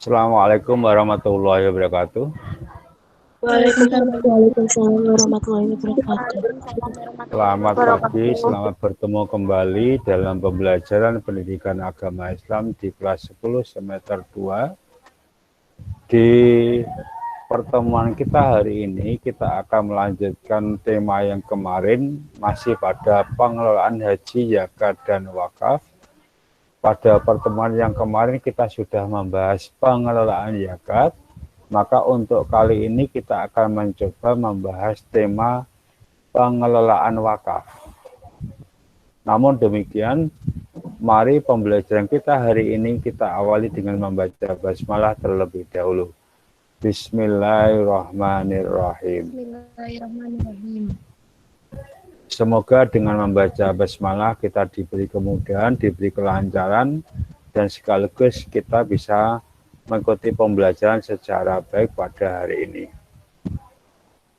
Assalamualaikum warahmatullahi wabarakatuh. Waalaikumsalam warahmatullahi wabarakatuh. Selamat pagi, selamat bertemu kembali dalam pembelajaran pendidikan agama Islam di kelas 10 semester 2. Di pertemuan kita hari ini, kita akan melanjutkan tema yang kemarin, masih pada pengelolaan haji, zakat, dan wakaf. Pada pertemuan yang kemarin kita sudah membahas pengelolaan zakat, maka untuk kali ini kita akan mencoba membahas tema pengelolaan wakaf. Namun demikian, mari pembelajaran kita hari ini kita awali dengan membaca basmalah terlebih dahulu. Bismillahirrahmanirrahim. Bismillahirrahmanirrahim. Semoga dengan membaca basmalah kita diberi kemudahan, diberi kelancaran, dan sekaligus kita bisa mengikuti pembelajaran secara baik pada hari ini.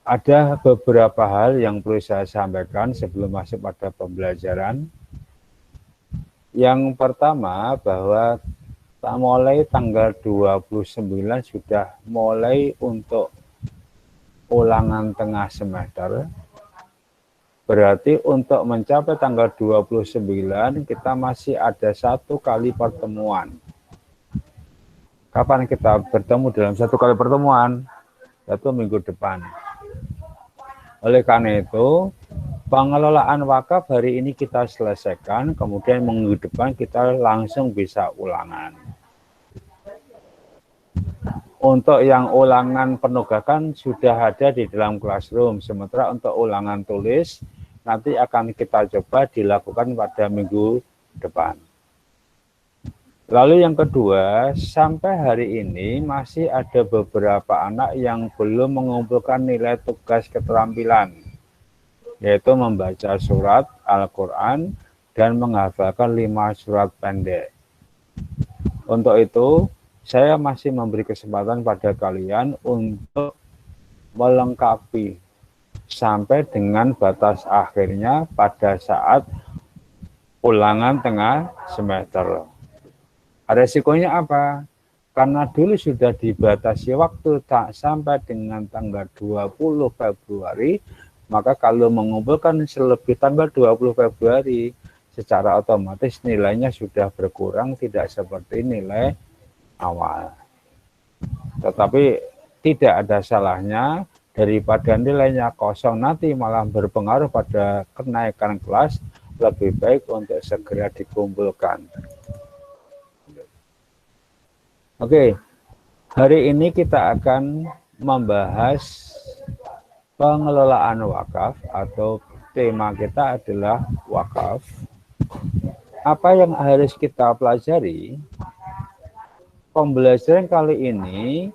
Ada beberapa hal yang perlu saya sampaikan sebelum masuk pada pembelajaran. Yang pertama, bahwa mulai tanggal 29 sudah mulai untuk ulangan tengah semester. Berarti untuk mencapai tanggal 29 kita masih ada 1 kali pertemuan. Kapan kita bertemu dalam 1 kali pertemuan? 1 minggu depan. Oleh karena itu, pengelolaan wakaf hari ini kita selesaikan, kemudian minggu depan kita langsung bisa ulangan. Untuk yang ulangan penugakan sudah ada di dalam classroom, sementara untuk ulangan tulis nanti akan kita coba dilakukan pada minggu depan. Lalu yang kedua, sampai hari ini masih ada beberapa anak yang belum mengumpulkan nilai tugas keterampilan, yaitu membaca surat Al-Quran dan menghafalkan 5 surat pendek. Untuk itu, saya masih memberi kesempatan pada kalian untuk melengkapi sampai dengan batas akhirnya pada saat ulangan tengah semester. Resikonya apa? Karena dulu sudah dibatasi waktu tak sampai dengan tanggal 20 Februari, maka kalau mengumpulkan selebih tanggal 20 Februari, secara otomatis nilainya sudah berkurang, tidak seperti nilai awal. Tetapi tidak ada salahnya, daripada nilainya kosong nanti malah berpengaruh pada kenaikan kelas, lebih baik untuk segera dikumpulkan. Oke, hari ini kita akan membahas pengelolaan wakaf, atau tema kita adalah wakaf. Apa yang harus kita pelajari? Pembelajaran kali ini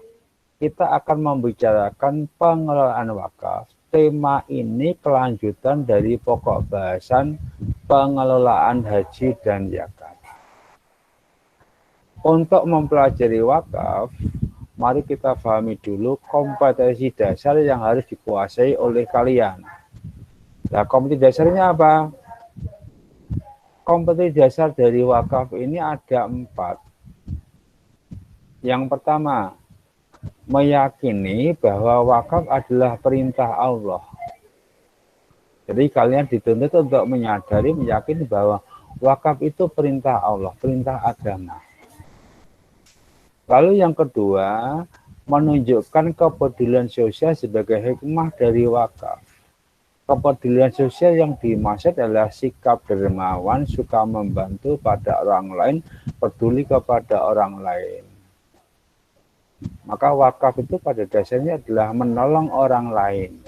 kita akan membicarakan pengelolaan wakaf. Tema ini kelanjutan dari pokok bahasan pengelolaan haji dan zakat. Untuk mempelajari wakaf, mari kita pahami dulu kompetensi dasar yang harus dikuasai oleh kalian. Nah, kompetensi dasarnya apa? Kompetensi dasar dari wakaf ini ada 4. Yang pertama, meyakini bahwa wakaf adalah perintah Allah. Jadi kalian dituntut untuk meyakini bahwa wakaf itu perintah Allah, perintah agama. Lalu yang kedua, menunjukkan kepedulian sosial sebagai hikmah dari wakaf. Kepedulian sosial yang dimaksud adalah sikap dermawan, suka membantu pada orang lain, peduli kepada orang lain. Maka wakaf itu pada dasarnya adalah menolong orang lain.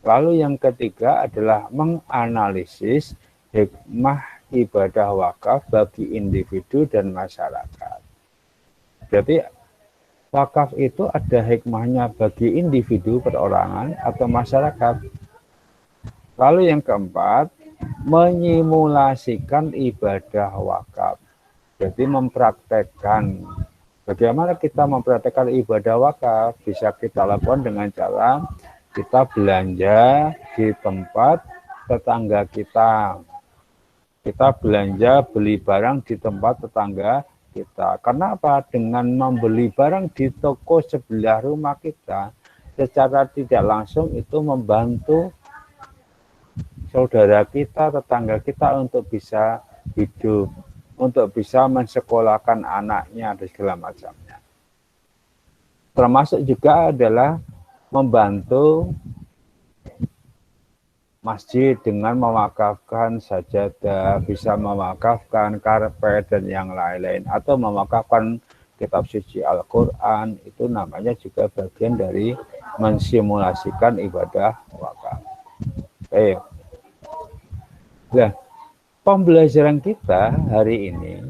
Lalu yang ketiga adalah menganalisis hikmah ibadah wakaf bagi individu dan masyarakat. Berarti wakaf itu ada hikmahnya bagi individu, perorangan, atau masyarakat. Lalu yang keempat, menyimulasikan ibadah wakaf. Jadi mempraktekkan. Bagaimana kita mempraktekkan ibadah wakaf? Bisa kita lakukan dengan cara kita belanja di tempat tetangga kita. Kita belanja beli barang di tempat tetangga kita. Karena apa? Dengan membeli barang di toko sebelah rumah kita, secara tidak langsung itu membantu saudara kita, tetangga kita untuk bisa hidup, untuk bisa mensekolahkan anaknya dan segala macamnya. Termasuk juga adalah membantu masjid dengan mewakafkan sajadah, bisa mewakafkan karpet dan yang lain-lain, atau mewakafkan kitab suci Al-Quran. Itu namanya juga bagian dari mensimulasikan ibadah wakaf. Oke. Nah, pembelajaran kita hari ini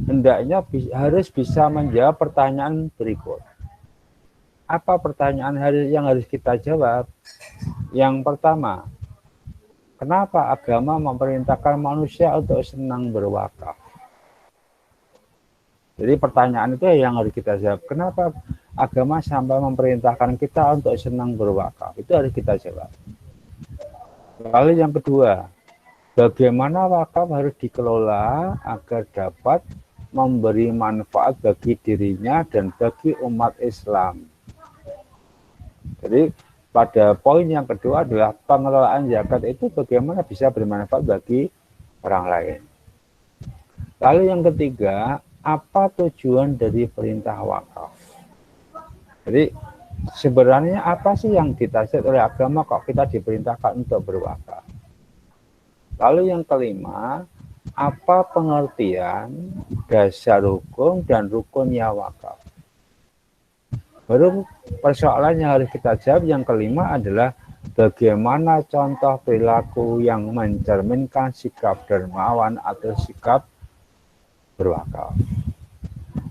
hendaknya harus bisa menjawab pertanyaan berikut. Apa pertanyaan yang harus kita jawab? Yang pertama, kenapa agama memerintahkan manusia untuk senang berwakaf? Jadi pertanyaan itu yang harus kita jawab. Kenapa agama sampai memerintahkan kita untuk senang berwakaf? Itu harus kita jawab. Lalu yang kedua, bagaimana wakaf harus dikelola agar dapat memberi manfaat bagi dirinya dan bagi umat Islam? Jadi pada poin yang kedua adalah pengelolaan zakat itu bagaimana bisa bermanfaat bagi orang lain. Lalu yang ketiga, apa tujuan dari perintah wakaf? Jadi sebenarnya apa sih yang ditaksir oleh agama kok kita diperintahkan untuk berwakaf? Lalu yang kelima, apa pengertian dasar hukum dan rukunnya wakaf? Baru persoalan yang harus kita jawab yang kelima adalah bagaimana contoh perilaku yang mencerminkan sikap dermawan atau sikap berwakaf.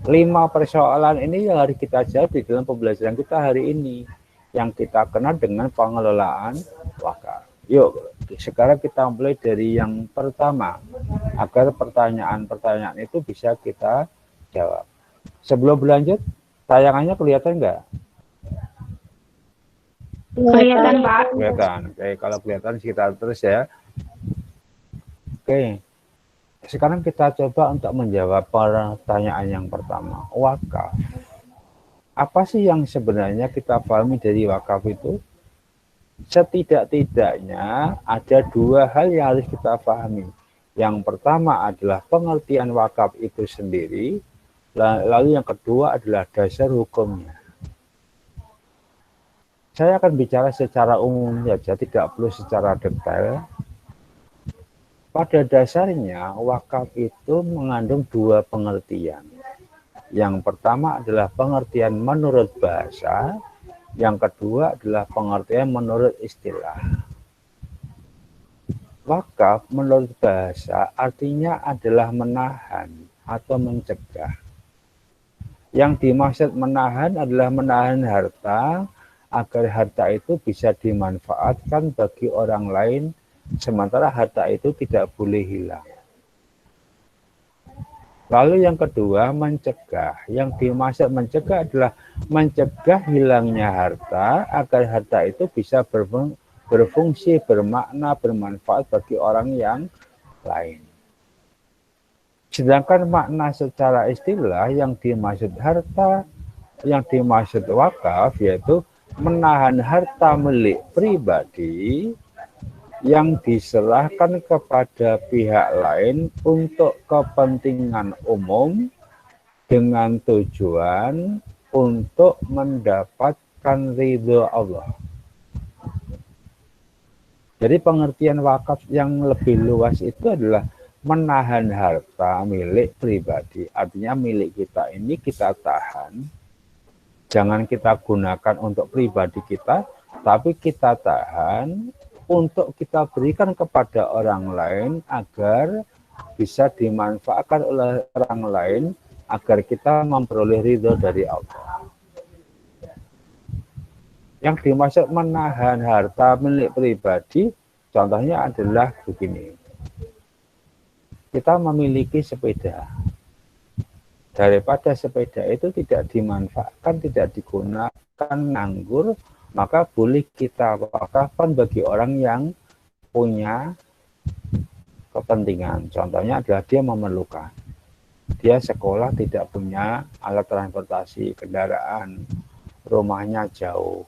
5 persoalan ini yang harus kita jawab di dalam pembelajaran kita hari ini, yang kita kenal dengan pengelolaan wakaf. Yuk, sekarang kita mulai dari yang pertama, agar pertanyaan-pertanyaan itu bisa kita jawab. Sebelum berlanjut, tayangannya kelihatan nggak? Kelihatan, Pak. Kelihatan. Oke, kalau kelihatan kita terus ya. Oke. Sekarang kita coba untuk menjawab pertanyaan yang pertama. Wakaf. Apa sih yang sebenarnya kita pahami dari wakaf itu? Setidak-tidaknya ada 2 hal yang harus kita pahami. Yang pertama adalah pengertian wakaf itu sendiri. Lalu yang kedua adalah dasar hukumnya. Saya akan bicara secara umum saja, tidak perlu secara detail. Pada dasarnya, wakaf itu mengandung 2 pengertian. Yang pertama adalah pengertian menurut bahasa, yang kedua adalah pengertian menurut istilah. Wakaf menurut bahasa artinya adalah menahan atau mencegah. Yang dimaksud menahan adalah menahan harta agar harta itu bisa dimanfaatkan bagi orang lain, sementara harta itu tidak boleh hilang. Lalu yang kedua, mencegah. Yang dimaksud mencegah adalah mencegah hilangnya harta agar harta itu bisa berfungsi, bermakna, bermanfaat bagi orang yang lain. Sedangkan makna secara istilah yang dimaksud harta, yang dimaksud wakaf yaitu menahan harta milik pribadi yang diserahkan kepada pihak lain untuk kepentingan umum dengan tujuan untuk mendapatkan ridho Allah. Jadi pengertian wakaf yang lebih luas itu adalah menahan harta milik pribadi. Artinya milik kita ini kita tahan. Jangan kita gunakan untuk pribadi kita, tapi kita tahan untuk kita berikan kepada orang lain agar bisa dimanfaatkan oleh orang lain, agar kita memperoleh ridho dari Allah. Yang dimaksud menahan harta milik pribadi, contohnya adalah begini. Kita memiliki sepeda. Daripada sepeda itu tidak dimanfaatkan, tidak digunakan nganggur, maka boleh kita wakafkan bagi orang yang punya kepentingan. Contohnya adalah dia memerlukan. dia sekolah tidak punya alat transportasi kendaraan, rumahnya jauh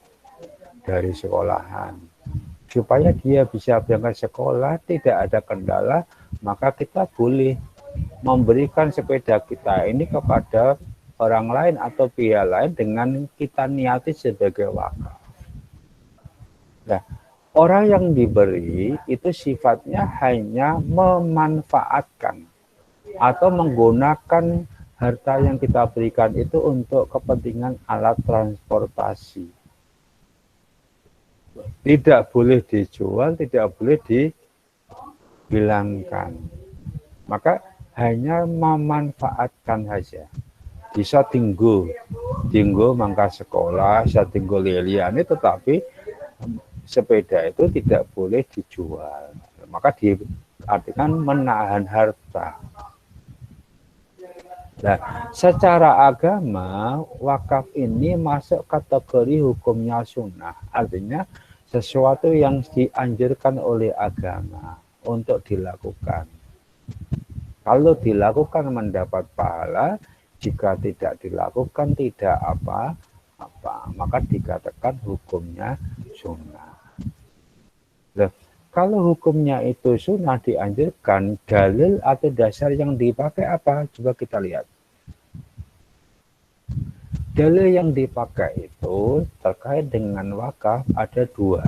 dari sekolahan. Supaya dia bisa berangkat sekolah tidak ada kendala, maka kita boleh memberikan sepeda kita ini kepada orang lain atau pihak lain dengan kita niati sebagai wakaf. Nah, orang yang diberi itu sifatnya hanya memanfaatkan atau menggunakan harta yang kita berikan itu untuk kepentingan alat transportasi. Tidak boleh dijual, tidak boleh dihilangkan. Maka hanya memanfaatkan saja. Bisa tinggu mangka sekolah, bisa tinggu lilian, tetapi sepeda itu tidak boleh dijual. Maka diartikan menahan harta. Nah, secara agama, wakaf ini masuk kategori hukumnya sunnah. Artinya sesuatu yang dianjurkan oleh agama untuk dilakukan. Kalau dilakukan mendapat pahala, jika tidak dilakukan tidak apa-apa, maka dikatakan hukumnya sunnah. Nah, kalau hukumnya itu sunnah dianjurkan, dalil atau dasar yang dipakai apa? Coba kita lihat. Dalil yang dipakai itu terkait dengan wakaf ada dua.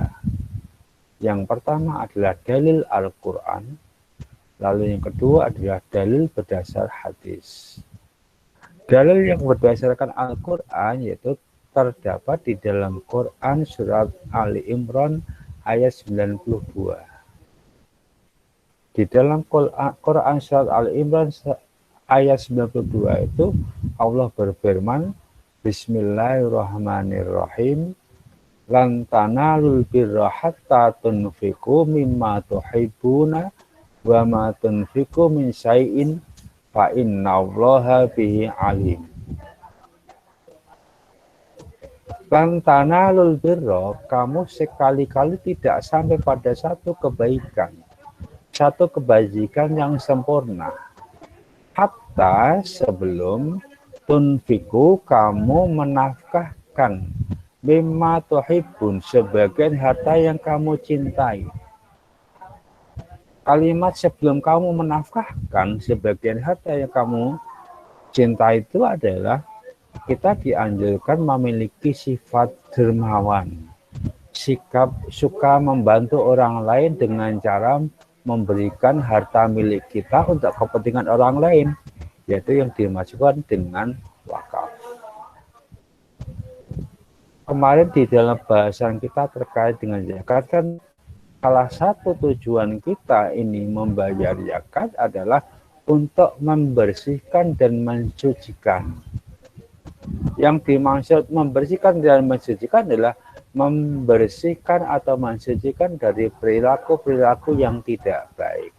Yang pertama adalah dalil Al-Quran, lalu yang kedua adalah dalil berdasar hadis. Dalil yang berdasarkan Al-Quran yaitu terdapat di dalam Quran surat Ali Imran ayat 92. Di dalam Quran surat Ali Imran ayat 92 itu Allah berfirman, Bismillahirrahmanirrahim, lan tanalul birra hatta tunfiqu mimma tuhibbuna wa ma tunfiqu min syai'in fa innallaha bihi alim. Lan tanalul birra, kamu sekali-kali tidak sampai pada satu kebaikan, satu kebajikan yang sempurna, hatta sebelum tunfiku kamu menafkahkan mimma tuhibbun, sebagian harta yang kamu cintai. Kalimat sebelum kamu menafkahkan sebagian harta yang kamu cintai itu adalah kita dianjurkan memiliki sifat dermawan, sikap suka membantu orang lain dengan cara memberikan harta milik kita untuk kepentingan orang lain, yaitu yang dimaksudkan dengan wakaf. Kemarin di dalam bahasan kita terkait dengan zakat kan salah satu tujuan kita ini membayar zakat adalah untuk membersihkan dan mensucikan. Yang dimaksud membersihkan dan mensucikan adalah membersihkan atau mensucikan dari perilaku-perilaku yang tidak baik.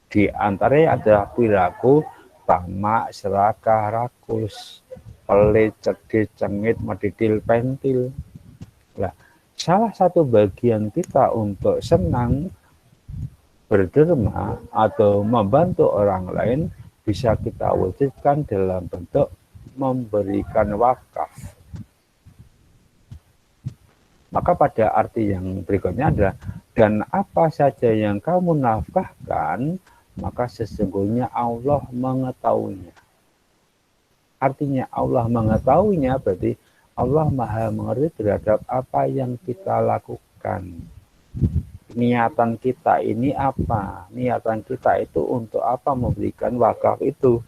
Di antaranya adalah perilaku tamak, serakah, rakus, pelit, cedit, cengit, medidil, pentil. Nah, salah satu bagian kita untuk senang, berderma, atau membantu orang lain bisa kita wujudkan dalam bentuk memberikan wakaf. Maka pada arti yang berikutnya adalah, dan apa saja yang kamu nafkahkan, maka sesungguhnya Allah mengetahuinya. Artinya Allah mengetahuinya berarti Allah maha mengerti terhadap apa yang kita lakukan. Niatan kita ini apa? Niatan kita itu untuk apa memberikan wakaf itu?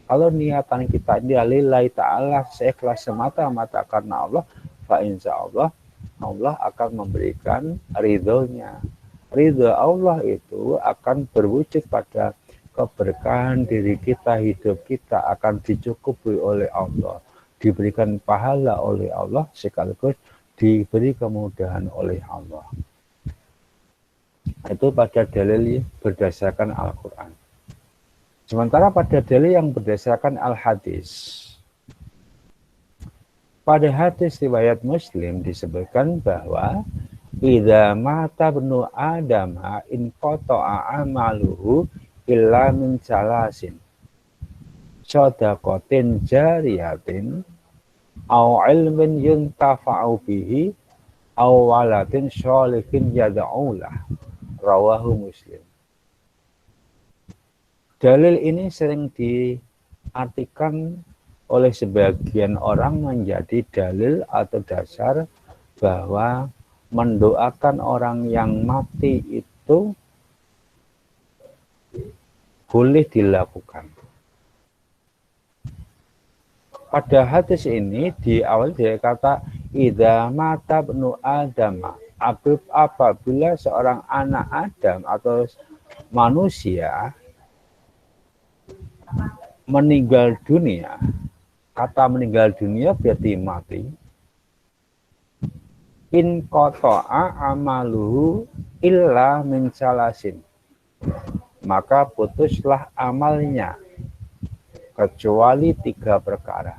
Kalau niatan kita ini lillahi ta'ala, seikhlas semata-mata karena Allah, fa insya Allah akan memberikan ridhonya. Ridho Allah itu akan berwujud pada keberkahan diri kita, hidup kita akan dicukupi oleh Allah, diberikan pahala oleh Allah, sekaligus diberi kemudahan oleh Allah. Itu pada dalil berdasarkan Al-Quran. Sementara pada dalil yang berdasarkan Al-Hadis, pada hadis riwayat Muslim disebutkan bahwa idza mata ibnu Adam in qata'a amaluhu illa min salasin. shadaqatin jariyatin au ilmin yuntafa'u bihi au waladin sholihin yad'ulah. Rawahu Muslim. Dalil ini sering diartikan oleh sebagian orang menjadi dalil atau dasar bahwa mendoakan orang yang mati itu boleh dilakukan. Pada hadis ini diawali dari kata idza mata ibnu Adam, apabila seorang anak Adam atau manusia meninggal dunia. Kata meninggal dunia berarti mati. In qata'a amaluhu illa min salasin. Maka putuslah amalnya kecuali 3 perkara.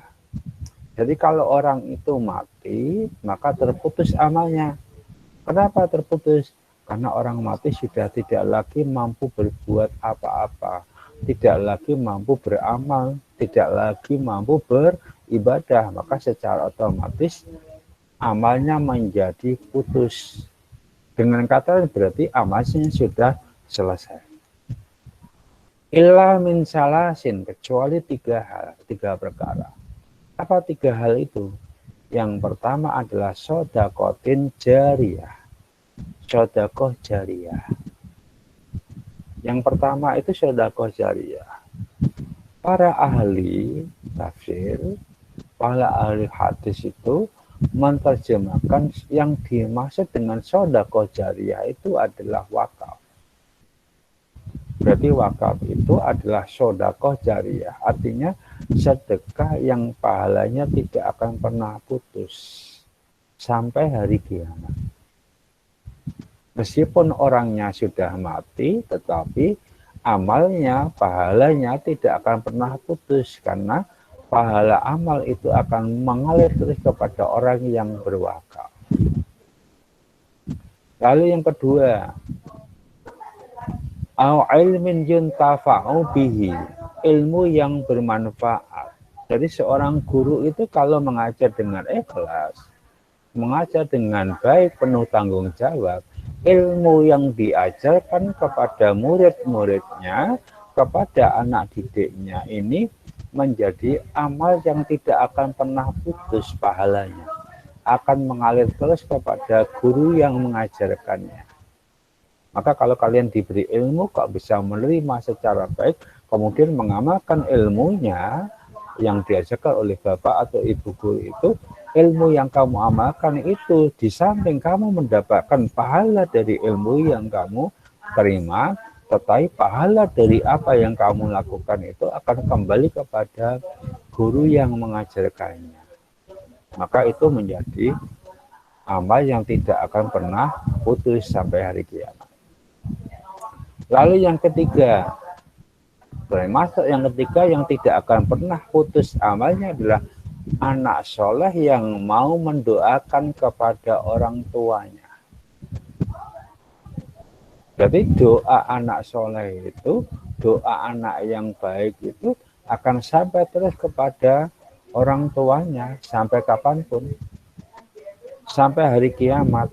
Jadi kalau orang itu mati, maka terputus amalnya. Kenapa terputus? Karena orang mati sudah tidak lagi mampu berbuat apa-apa, tidak lagi mampu beramal, tidak lagi mampu beribadah, maka secara otomatis amalnya menjadi putus. Dengan kata berarti amalnya sudah selesai. Illa min salasin, kecuali 3 hal, 3 perkara. Apa 3 hal itu? Yang pertama adalah shadaqatin jariyah. Sedekah jariyah. Yang pertama itu sedekah jariyah. Para ahli tafsir, para ahli hadis itu menerjemahkan yang dimaksud dengan sedekah jariyah itu adalah wakaf. Berarti wakaf itu adalah sedekah jariyah. Artinya sedekah yang pahalanya tidak akan pernah putus sampai hari kiamat. Meskipun orangnya sudah mati, tetapi amalnya, pahalanya tidak akan pernah putus. Karena pahala amal itu akan mengalir terus kepada orang yang berwakaf. Lalu yang kedua, au ilmin yuntafa'u bihi, ilmu yang bermanfaat. Jadi seorang guru itu kalau mengajar dengan ikhlas, mengajar dengan baik, penuh tanggung jawab, ilmu yang diajarkan kepada murid-muridnya, kepada anak didiknya ini menjadi amal yang tidak akan pernah putus pahalanya. Akan mengalir terus kepada guru yang mengajarkannya. Maka kalau kalian diberi ilmu, kok bisa menerima secara baik, kemudian mengamalkan ilmunya yang diajarkan oleh bapak atau ibu guru itu, ilmu yang kamu amalkan itu, di samping kamu mendapatkan pahala dari ilmu yang kamu terima, tetapi pahala dari apa yang kamu lakukan itu akan kembali kepada guru yang mengajarkannya. Maka itu menjadi amal yang tidak akan pernah putus sampai hari kiamat. Lalu yang ketiga, termasuk yang ketiga yang tidak akan pernah putus amalnya adalah anak soleh yang mau mendoakan kepada orang tuanya. Jadi doa anak soleh itu, doa anak yang baik itu akan sampai terus kepada orang tuanya sampai kapanpun, sampai hari kiamat.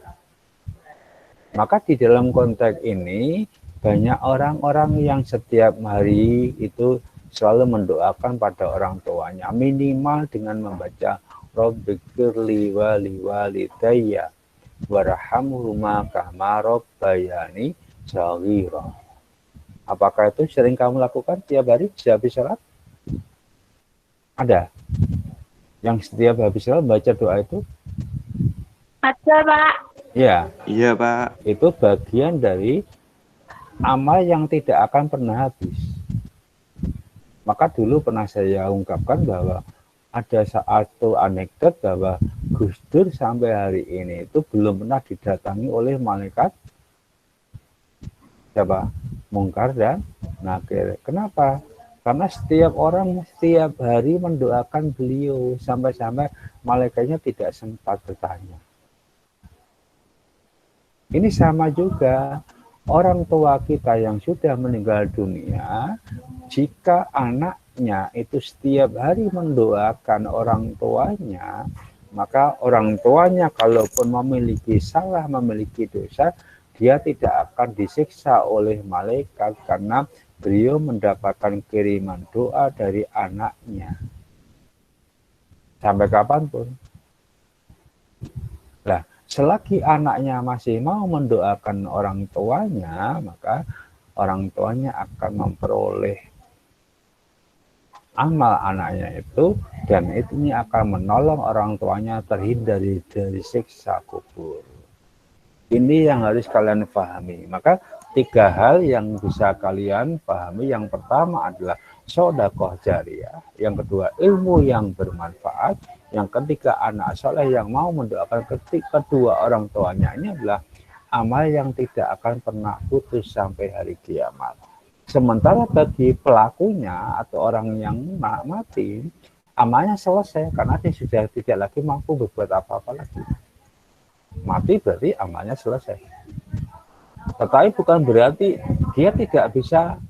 Maka di dalam konteks ini banyak orang-orang yang setiap hari itu selalu mendoakan pada orang tuanya, minimal dengan membaca Rabbighfirli wa liwalidayya warhamhuma kama rabbayani shaghira. Apakah itu sering kamu lakukan tiap hari habis sholat? Ada yang setiap habis sholat baca doa itu? Ada, Pak. Ya. Iya, Pak. Itu bagian dari amal yang tidak akan pernah habis. Maka dulu pernah saya ungkapkan bahwa ada satu anekdot bahwa Gus Dur sampai hari ini itu belum pernah didatangi oleh malaikat siapa? Mungkar dan Nakir. Kenapa? Karena setiap orang setiap hari mendoakan beliau sampai-sampai malaikatnya tidak sempat bertanya. Ini sama juga. orang tua kita yang sudah meninggal dunia, jika anaknya itu setiap hari mendoakan orang tuanya, maka orang tuanya kalaupun memiliki salah, memiliki dosa, dia tidak akan disiksa oleh malaikat karena beliau mendapatkan kiriman doa dari anaknya. Sampai kapanpun. Nah, selagi anaknya masih mau mendoakan orang tuanya, maka orang tuanya akan memperoleh amal anaknya itu, dan ini akan menolong orang tuanya terhindar dari siksa kubur. Ini yang harus kalian pahami. Maka 3 hal yang bisa kalian pahami. Yang pertama adalah sedekah jariyah, yang kedua ilmu yang bermanfaat, yang ketiga anak soleh yang mau mendoakan kedua orang tuanya. Ini adalah amal yang tidak akan pernah putus sampai hari kiamat. Sementara bagi pelakunya atau orang yang mati, amalnya selesai karena dia sudah tidak lagi mampu berbuat apa-apa lagi. Mati berarti amalnya selesai. Tetapi bukan berarti dia tidak bisa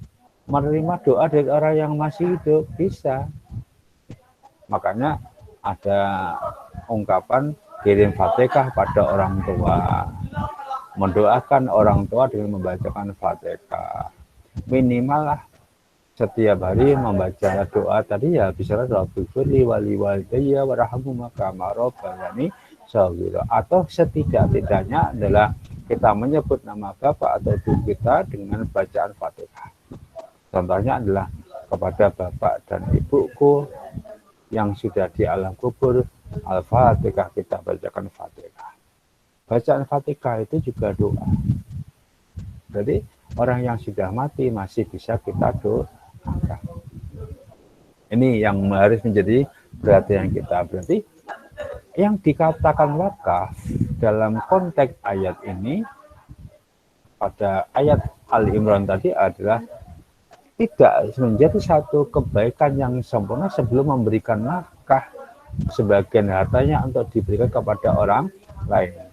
menerima doa dari orang yang masih hidup, bisa. Makanya ada ungkapan kirim Fatihah pada orang tua, mendoakan orang tua dengan membacakan Fatihah. Minimal lah setiap hari membaca doa tadi ya, bisa Rabbighfirli wali walidayya warhamhuma kama rabbayani shaghira, atau setidak-tidaknya adalah kita menyebut nama bapak atau ibu kita dengan bacaan Fatihah. Contohnya adalah kepada bapak dan ibuku yang sudah di alam kubur, Al-Fatihah, kita bacakan Fatihah. Bacaan Fatihah itu juga doa. Jadi orang yang sudah mati masih bisa kita doakan. Ini yang harus menjadi perhatian kita. Berarti yang dikatakan wakaf dalam konteks ayat ini, pada ayat Ali Imran tadi, adalah tidak menjadi satu kebaikan yang sempurna sebelum memberikan nafkah sebagian hartanya untuk diberikan kepada orang lain.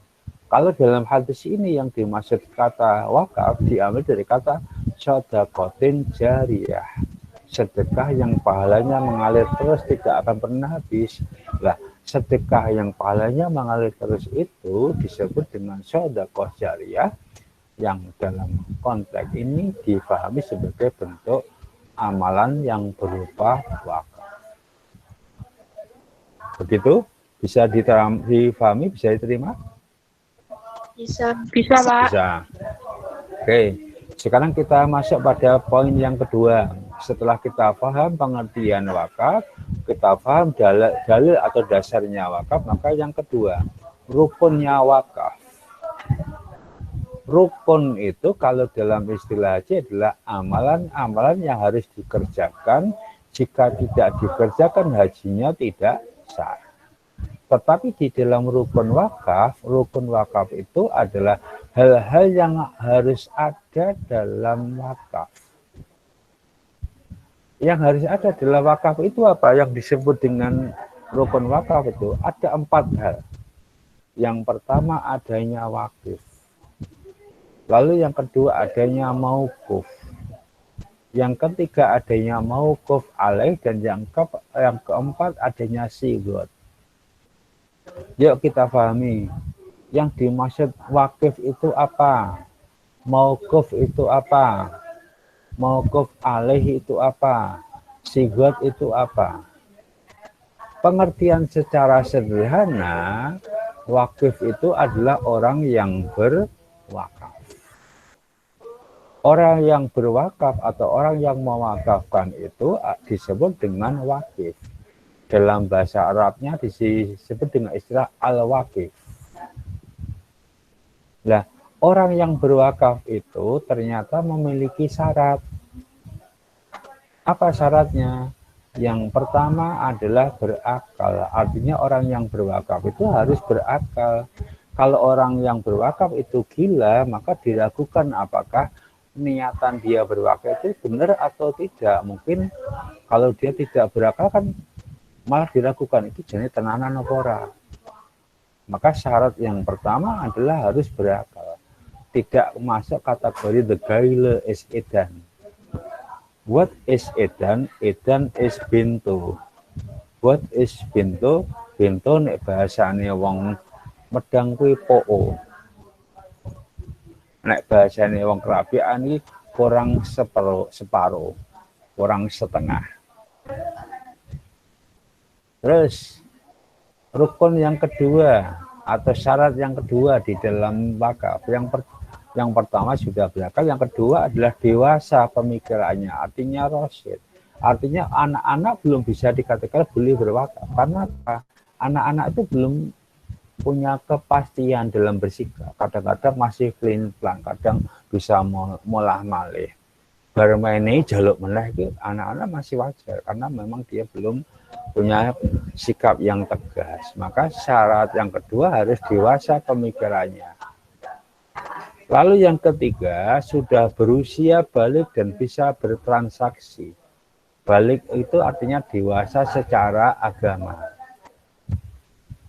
Kalau dalam hadis ini yang dimaksud kata wakaf diambil dari kata sedekatin jariyah, sedekah yang pahalanya mengalir terus tidak akan pernah habis. Lah, sedekah yang pahalanya mengalir terus itu disebut dengan sedekah jariyah, yang dalam konteks ini difahami sebagai bentuk amalan yang berupa wakaf. Begitu? Bisa difahami, bisa diterima? Bisa, Pak. Bisa. Oke, sekarang kita masuk pada poin yang kedua. Setelah kita paham pengertian wakaf, kita paham dalil atau dasarnya wakaf, maka yang kedua, rukunnya wakaf. Rukun itu kalau dalam istilah haji adalah amalan-amalan yang harus dikerjakan. Jika tidak dikerjakan, hajinya tidak sah. Tetapi di dalam rukun wakaf itu adalah hal-hal yang harus ada dalam wakaf. Yang harus ada dalam wakaf itu apa? Yang disebut dengan rukun wakaf itu ada 4 hal. Yang pertama adanya wakif. Lalu yang kedua adanya mauquf. Yang ketiga adanya mauquf alaih, dan yang keempat adanya sigot. Yuk kita pahami, yang dimaksud wakif itu apa? Mauquf itu apa? Mauquf alaih itu apa? Sigot itu apa? Pengertian secara sederhana, wakif itu adalah orang yang berwakaf. Orang yang berwakaf atau orang yang mewakafkan itu disebut dengan wakif. Dalam bahasa Arabnya disebut dengan istilah al-wakif. Nah, orang yang berwakaf itu ternyata memiliki syarat. Apa syaratnya? Yang pertama adalah berakal. Artinya orang yang berwakaf itu harus berakal. Kalau orang yang berwakaf itu gila, maka diragukan apakah niatan dia berwakaf itu benar atau tidak. Mungkin kalau dia tidak berakal kan malah diragukan itu jenis tenanan apa ora. Maka syarat yang pertama adalah harus berakal. tidak masuk kategori the gaile is edan. What is edan? Edan is bintu. What is bintu? Bintu nek bahasane wong Medang kuwi poo. Nek bahasane wong Kerapian iki kurang separuh, kurang setengah. Terus rukun yang kedua atau syarat yang kedua di dalam wakaf, yang pertama sudah berakal, yang kedua adalah dewasa pemikirannya, artinya rasyid. Artinya anak-anak belum bisa dikatakan boleh berwakaf. Karena apa? Anak-anak itu belum punya kepastian dalam bersikap. Kadang-kadang masih pelin-pelan, kadang bisa molah malih. Bermain jaluk meneh itu anak-anak masih wajar karena memang dia belum punya sikap yang tegas. Maka syarat yang kedua harus dewasa pemikirannya. Lalu yang ketiga sudah berusia balik dan bisa bertransaksi. Balik itu artinya dewasa secara agama.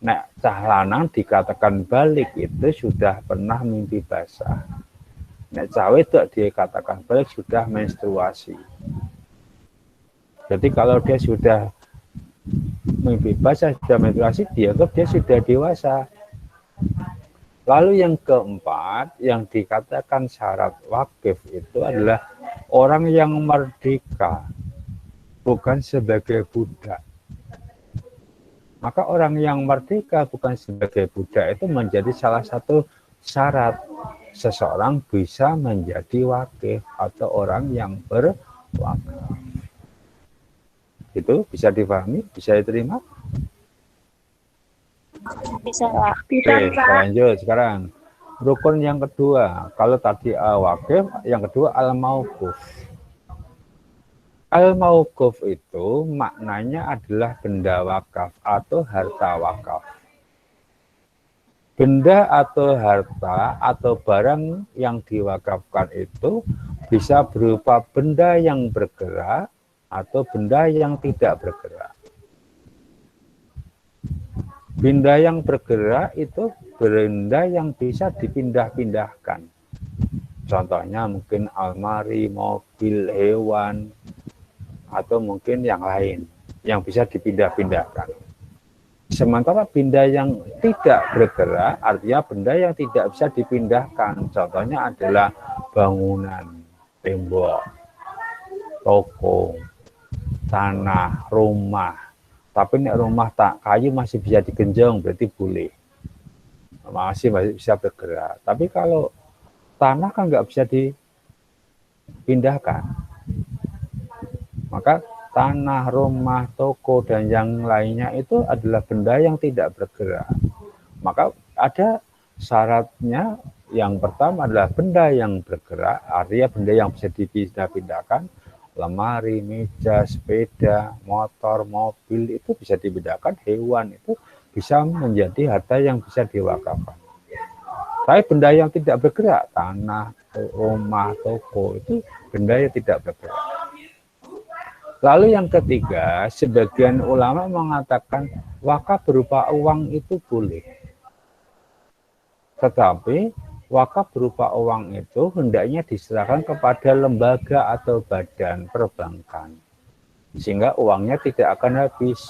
Nek cah lanang dikatakan balik itu sudah pernah mimpi basah. Nek cah wedok dikatakan balik sudah menstruasi. Jadi kalau dia sudah mimpi basah, sudah menstruasi, dia sudah dewasa. Lalu yang keempat, yang dikatakan syarat wakif itu adalah orang yang merdeka, bukan sebagai budak. Maka orang yang merdeka bukan sebagai budak itu menjadi salah satu syarat seseorang bisa menjadi wakif atau orang yang berwakaf. Itu bisa dipahami, bisa diterima? Bisa, Pak. Oke, lanjut sekarang. Rukun yang kedua, kalau tadi wakif, yang kedua al-mauquf. Al-mauquf itu maknanya adalah benda wakaf atau harta wakaf. Benda atau harta atau barang yang diwakafkan itu bisa berupa benda yang bergerak atau benda yang tidak bergerak. Benda yang bergerak itu benda yang bisa dipindah-pindahkan. Contohnya mungkin almari, mobil, hewan, atau mungkin yang lain yang bisa dipindah-pindahkan. Sementara benda yang tidak bergerak artinya benda yang tidak bisa dipindahkan. Contohnya adalah bangunan, tembok, toko, tanah, rumah. Tapi nek rumah tak kayu masih bisa digenjong, berarti boleh. Masih bisa bergerak. Tapi kalau tanah kan nggak bisa dipindahkan. Maka tanah, rumah, toko, dan yang lainnya itu adalah benda yang tidak bergerak. Maka ada syaratnya, yang pertama adalah benda yang bergerak, artinya benda yang bisa dipindah-pindahkan, lemari, meja, sepeda, motor, mobil, itu bisa dipindahkan, hewan itu bisa menjadi harta yang bisa diwakafkan. Tapi benda yang tidak bergerak, tanah, rumah, toko, itu benda yang tidak bergerak. Lalu yang ketiga, sebagian ulama mengatakan wakaf berupa uang itu boleh. Tetapi wakaf berupa uang itu hendaknya diserahkan kepada lembaga atau badan perbankan. Sehingga uangnya tidak akan habis.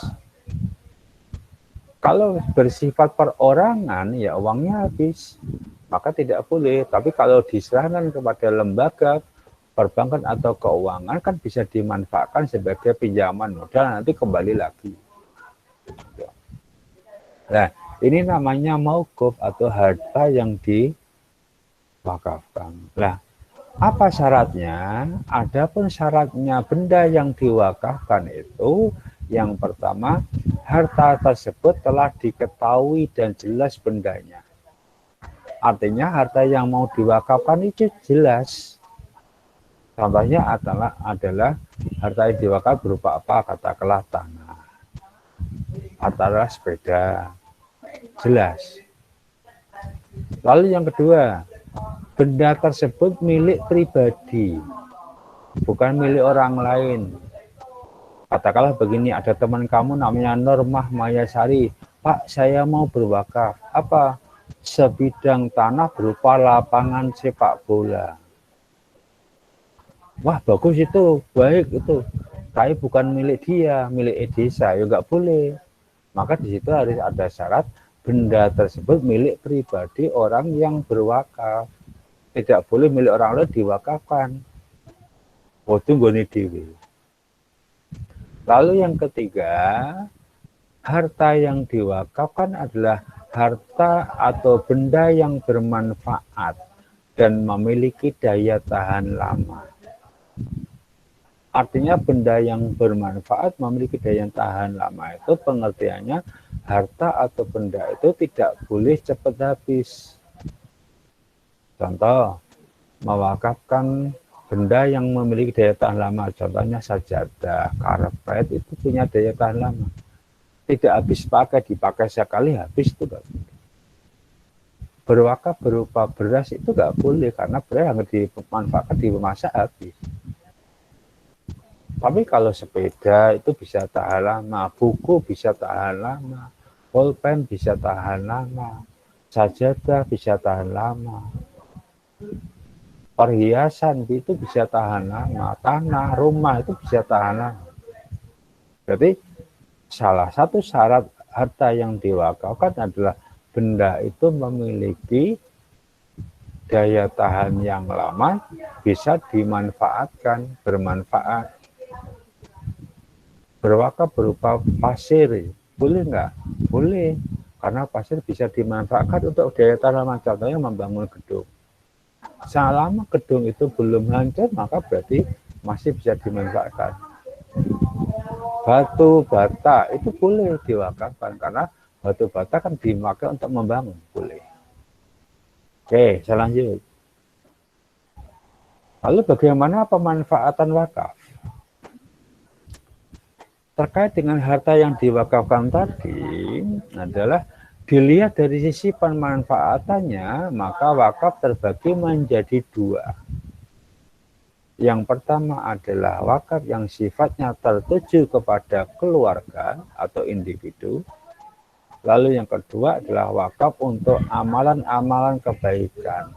Kalau bersifat perorangan, ya uangnya habis. Maka tidak boleh. Tapi kalau diserahkan kepada lembaga perbankan atau keuangan kan bisa dimanfaatkan sebagai pinjaman modal, nanti kembali lagi. Nah, ini namanya mauquf atau harta yang diwakafkan. Nah, apa syaratnya? Adapun syaratnya benda yang diwakafkan itu, yang pertama, harta tersebut telah diketahui dan jelas bendanya. Artinya harta yang mau diwakafkan itu jelas. Contohnya adalah harta yang diwakaf berupa apa? Katakanlah tanah, atau sepeda, jelas. Lalu yang kedua, benda tersebut milik pribadi, bukan milik orang lain. Katakanlah begini, ada teman kamu namanya Normah Mayasari, Pak, saya mau berwakaf. Apa? sebidang tanah berupa lapangan sepak bola. Wah, bagus itu, baik itu. Tapi bukan milik dia, milik desa, ya nggak boleh. Maka di situ harus ada syarat benda tersebut milik pribadi orang yang berwakaf. Tidak boleh milik orang lain diwakafkan. Oh, itu nggone dhewe. Lalu yang ketiga, harta yang diwakafkan adalah harta atau benda yang bermanfaat dan memiliki daya tahan lama. Artinya benda yang bermanfaat memiliki daya tahan lama itu pengertiannya harta atau benda itu tidak boleh cepat habis. Contoh, mewakafkan benda yang memiliki daya tahan lama, contohnya sajadah, karpet itu punya daya tahan lama. Tidak habis pakai, dipakai sekali habis itu enggak boleh. Berwakaf berupa beras itu enggak boleh karena beras yang dimanfaatkan dimasak habis. Tapi kalau sepeda itu bisa tahan lama, buku bisa tahan lama, pulpen bisa tahan lama, sajadah bisa tahan lama, perhiasan itu bisa tahan lama, tanah, rumah itu bisa tahan lama. Berarti salah satu syarat harta yang diwakafkan adalah benda itu memiliki daya tahan yang lama, bisa dimanfaatkan, bermanfaat. Berwakaf berupa pasir, boleh nggak? Boleh, karena pasir bisa dimanfaatkan untuk daya tahan lama, contohnya membangun gedung. Selama gedung itu belum hancur, maka berarti masih bisa dimanfaatkan. Batu bata itu boleh diwakafkan, karena batu bata kan dipakai untuk membangun, boleh. Oke, saya lanjut. Lalu bagaimana pemanfaatan wakaf? Terkait dengan harta yang diwakafkan tadi adalah dilihat dari sisi pemanfaatannya, maka wakaf terbagi menjadi dua. Yang pertama adalah wakaf yang sifatnya tertuju kepada keluarga atau individu. Lalu yang kedua adalah wakaf untuk amalan-amalan kebaikan.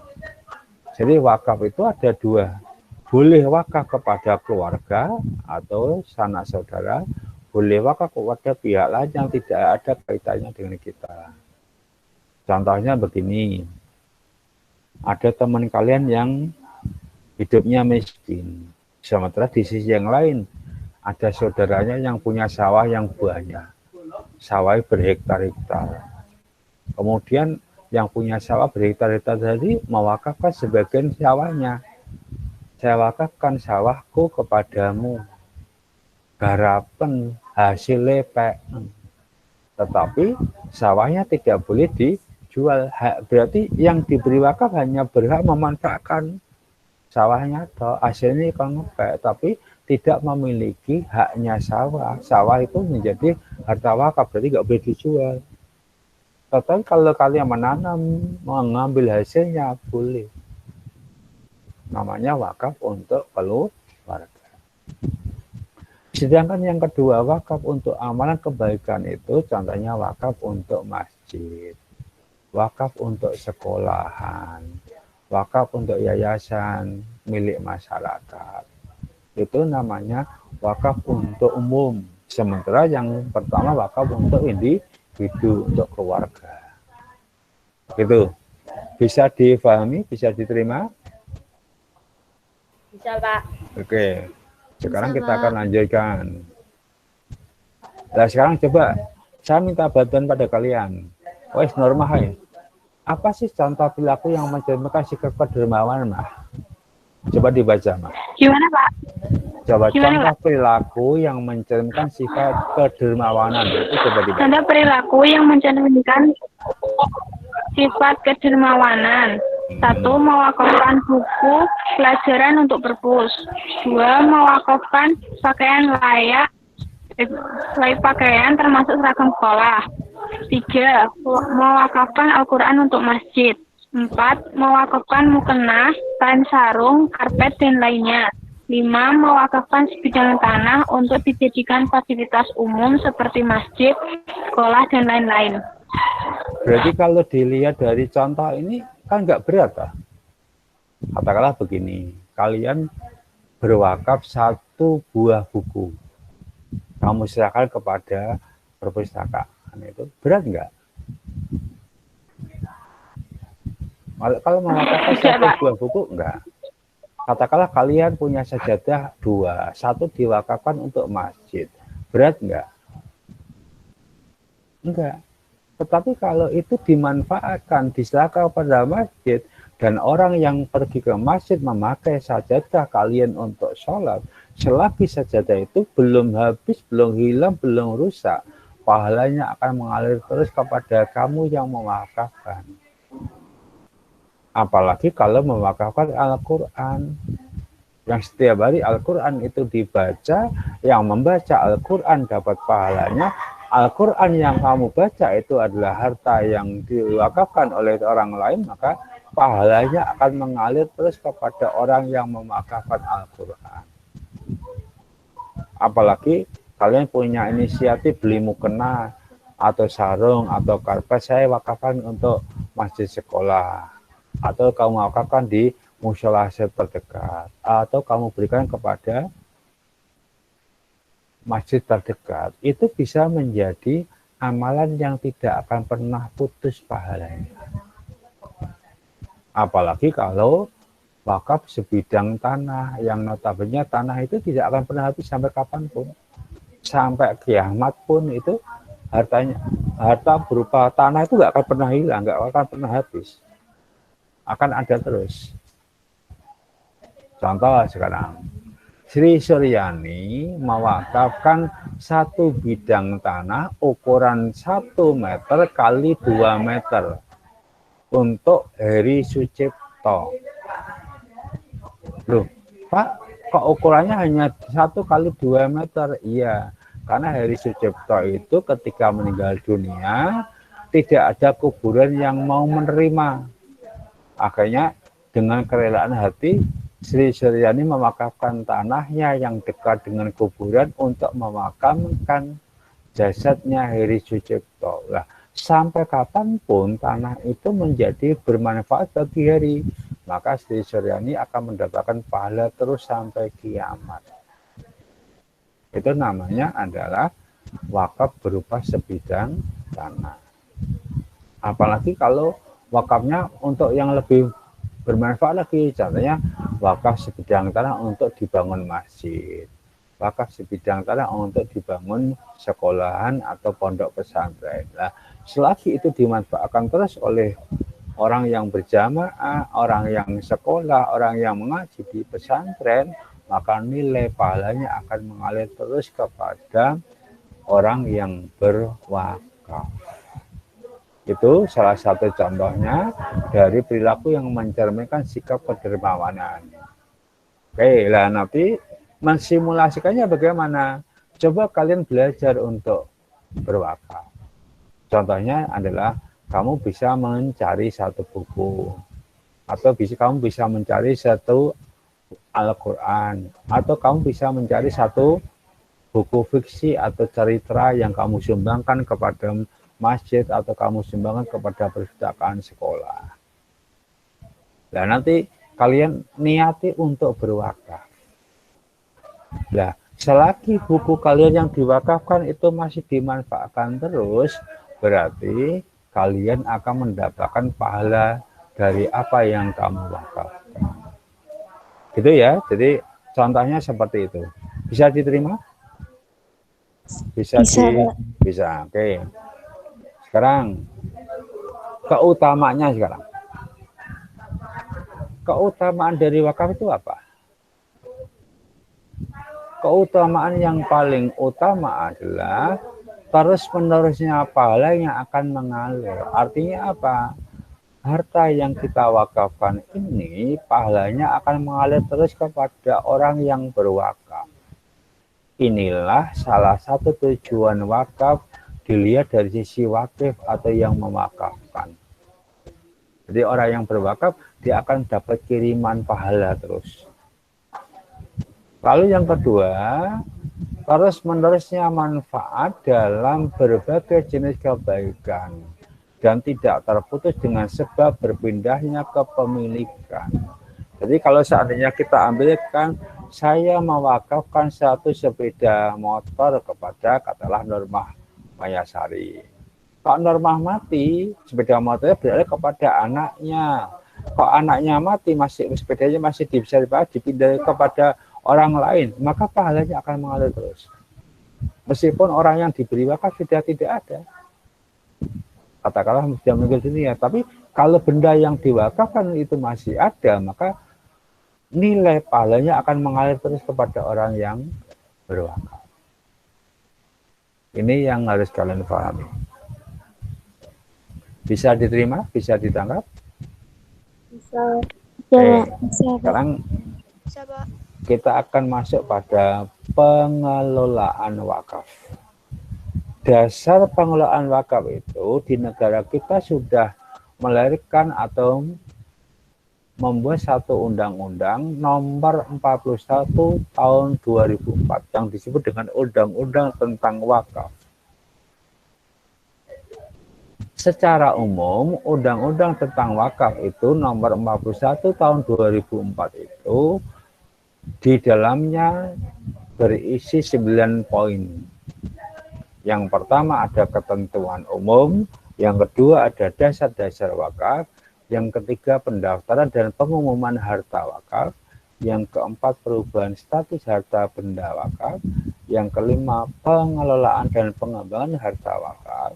Jadi wakaf itu ada dua. Boleh wakaf kepada keluarga atau sanak saudara, boleh wakaf kepada pihak lain yang tidak ada kaitannya dengan kita. Contohnya begini, ada teman kalian yang hidupnya miskin, sementara di sisi yang lain ada saudaranya yang punya sawah yang banyak, sawah berhektar-hektar. Kemudian yang punya sawah berhektar-hektar tadi mewakafkan sebagian sawahnya. Saya wakafkan sawahku kepadamu, garapen hasil lepek. Tetapi sawahnya tidak boleh dijual. Berarti yang diberi wakaf hanya berhak memanfaatkan sawahnya atau hasilnya kalau ngepek, tapi tidak memiliki haknya sawah. Sawah itu menjadi harta wakaf, berarti nggak boleh dijual. Tetapi kalau kalian menanam, mengambil hasilnya boleh. Namanya wakaf untuk keluarga. Sedangkan yang kedua, wakaf untuk amalan kebaikan itu contohnya wakaf untuk masjid, wakaf untuk sekolahan, wakaf untuk yayasan milik masyarakat. Itu namanya wakaf untuk umum. Sementara yang pertama wakaf untuk individu, untuk keluarga. Gitu. Bisa difahami, bisa diterima? Bisa, Pak. Oke, sekarang Bisa, kita Pak. akan lanjutkan. Nah, sekarang coba saya minta bantuan pada kalian. Wes norma hai. Apa sih contoh perilaku yang mencerminkan sikap kedermawanan, Mah? Coba dibaca, Mah. Gimana, Pak? Coba Gimana, contoh perilaku yang mencerminkan sifat kedermawanan. Itu coba dibaca. Contoh perilaku yang mencerminkan sifat kedermawanan. 1. Mewakafkan buku pelajaran untuk perpus. 2. Mewakafkan pakaian layak pakaian termasuk seragam sekolah. 3. Mewakafkan Al-Quran untuk masjid. 4. Mewakafkan mukena, kain sarung, karpet, dan lainnya. 5. Mewakafkan sebidang tanah untuk dijadikan fasilitas umum seperti masjid, sekolah, dan lain-lain. Berarti kalau dilihat dari contoh ini kan nggak berat, Pak. Katakanlah begini, kalian berwakaf satu buah buku, kamu serahkan kepada perpustakaan, itu berat nggak? Kalau mewakafkan satu buah buku, enggak. Katakanlah kalian punya sajadah 2, 1 diwakafkan untuk masjid, berat enggak? Enggak. Tetapi kalau itu dimanfaatkan, diserahkan kepada masjid, dan orang yang pergi ke masjid memakai sajadah kalian untuk sholat, selagi sajadah itu belum habis, belum hilang, belum rusak, pahalanya akan mengalir terus kepada kamu yang mewakafkan. Apalagi kalau mewakafkan Al-Quran, yang setiap hari Al-Quran itu dibaca, yang membaca Al-Quran dapat pahalanya. Al-Quran yang kamu baca itu adalah harta yang diwakafkan oleh orang lain, maka pahalanya akan mengalir terus kepada orang yang mewakafkan Al-Quran. Apalagi kalian punya inisiatif beli mukena atau sarung atau karpet, saya wakafkan untuk masjid sekolah, atau kamu wakafkan di mushola terdekat, atau kamu berikan kepada masjid terdekat, itu bisa menjadi amalan yang tidak akan pernah putus pahalanya. Apalagi kalau wakaf sebidang tanah, yang notabene tanah itu tidak akan pernah habis sampai kapanpun, sampai kiamat pun itu harta berupa tanah itu nggak akan pernah hilang, nggak akan pernah habis, akan ada terus. Contoh sekarang, Sri Suryani mewakafkan satu bidang tanah ukuran 1 meter kali 2 meter untuk Heri Sucipto. Loh, Pak, kok ukurannya hanya 1 kali 2 meter? Iya, karena Heri Sucipto itu ketika meninggal dunia tidak ada kuburan yang mau menerima. Akhirnya dengan kerelaan hati, Sri Suryani mewakafkan tanahnya yang dekat dengan kuburan untuk memakamkan jasadnya Heri Sucipto. Nah, sampai kapanpun tanah itu menjadi bermanfaat bagi Heri, maka Sri Suryani akan mendapatkan pahala terus sampai kiamat. Itu namanya adalah wakaf berupa sebidang tanah. Apalagi kalau wakafnya untuk yang lebih bermanfaat lagi, contohnya wakaf sebidang tanah untuk dibangun masjid, wakaf sebidang tanah untuk dibangun sekolahan atau pondok pesantren. Nah, selagi itu dimanfaatkan terus oleh orang yang berjamaah, orang yang sekolah, orang yang mengaji di pesantren, maka nilai pahalanya akan mengalir terus kepada orang yang berwakaf. Itu salah satu contohnya dari perilaku yang mencerminkan sikap kedermawanan. Oke, lah nanti mensimulasikannya bagaimana? Coba kalian belajar untuk berwakaf. Contohnya adalah kamu bisa mencari satu buku, atau kamu bisa mencari satu Al-Quran, atau kamu bisa mencari satu buku fiksi atau cerita yang kamu sumbangkan kepada masjid atau kamu sumbangkan kepada perpustakaan sekolah. Nah, nanti kalian niati untuk berwakaf. Nah, selagi buku kalian yang diwakafkan itu masih dimanfaatkan terus, berarti kalian akan mendapatkan pahala dari apa yang kamu wakafkan. Gitu ya. Jadi contohnya seperti itu. Bisa diterima? Bisa. Oke. Sekarang keutamanya sekarang. Keutamaan dari wakaf itu apa? Keutamaan yang paling utama adalah terus-menerusnya pahala yang akan mengalir. Artinya apa? Harta yang kita wakafkan ini pahalanya akan mengalir terus kepada orang yang berwakaf. Inilah salah satu tujuan wakaf, dilihat dari sisi wakif atau yang mewakafkan. Jadi orang yang berwakaf dia akan dapat kiriman pahala terus. Lalu yang kedua, terus menerusnya manfaat dalam berbagai jenis kebaikan. dan tidak terputus dengan sebab berpindahnya kepemilikan. Jadi kalau seandainya kita ambilkan, saya mewakafkan satu sepeda motor kepada katakanlah Normah Mayasari. Kalau Normah mati, sepeda motornya beralih kepada anaknya. Kalau anaknya mati, sepedanya masih bisa dipindah kepada orang lain, maka pahalanya akan mengalir terus. Meskipun orang yang diberi wakaf sudah tidak ada, katakanlah sudah meninggal dunia, tapi kalau benda yang diwakafkan itu masih ada, maka nilai pahalanya akan mengalir terus kepada orang yang berwakaf. Ini yang harus kalian pahami. Bisa diterima? Bisa ditangkap? Bisa. Sekarang kita akan masuk pada pengelolaan wakaf. Dasar pengelolaan wakaf itu di negara kita sudah melahirkan atau membuat satu undang-undang nomor 41 tahun 2004 yang disebut dengan Undang-Undang tentang Wakaf. Secara umum, Undang-Undang tentang Wakaf itu nomor 41 tahun 2004 itu di dalamnya berisi 9 poin. Yang pertama ada ketentuan umum, yang kedua ada dasar-dasar wakaf, yang ketiga pendaftaran dan pengumuman harta wakaf, yang keempat perubahan status harta benda wakaf, yang kelima pengelolaan dan pengembangan harta wakaf,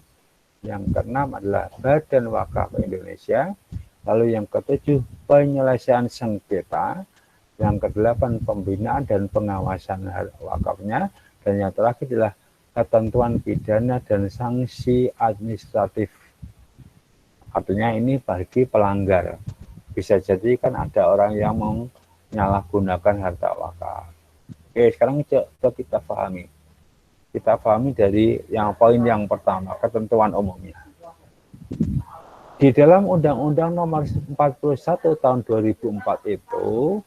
yang keenam adalah Badan Wakaf Indonesia, lalu yang ketujuh penyelesaian sengketa, yang kedelapan pembinaan dan pengawasan wakafnya, dan yang terakhir adalah ketentuan pidana dan sanksi administratif. Artinya ini bagi pelanggar. Bisa jadi kan ada orang yang menyalahgunakan harta wakaf. Oke, sekarang coba kita pahami. Kita pahami dari yang poin yang pertama, ketentuan umumnya. Di dalam Undang-Undang nomor 41 tahun 2004 itu,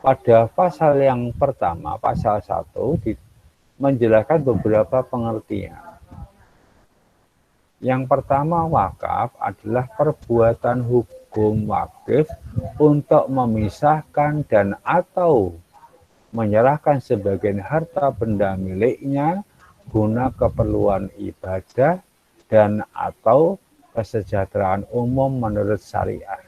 pada pasal yang pertama, pasal 1, menjelaskan beberapa pengertian. Yang pertama, wakaf adalah perbuatan hukum wakif untuk memisahkan dan atau menyerahkan sebagian harta benda miliknya guna keperluan ibadah dan atau kesejahteraan umum menurut syariah.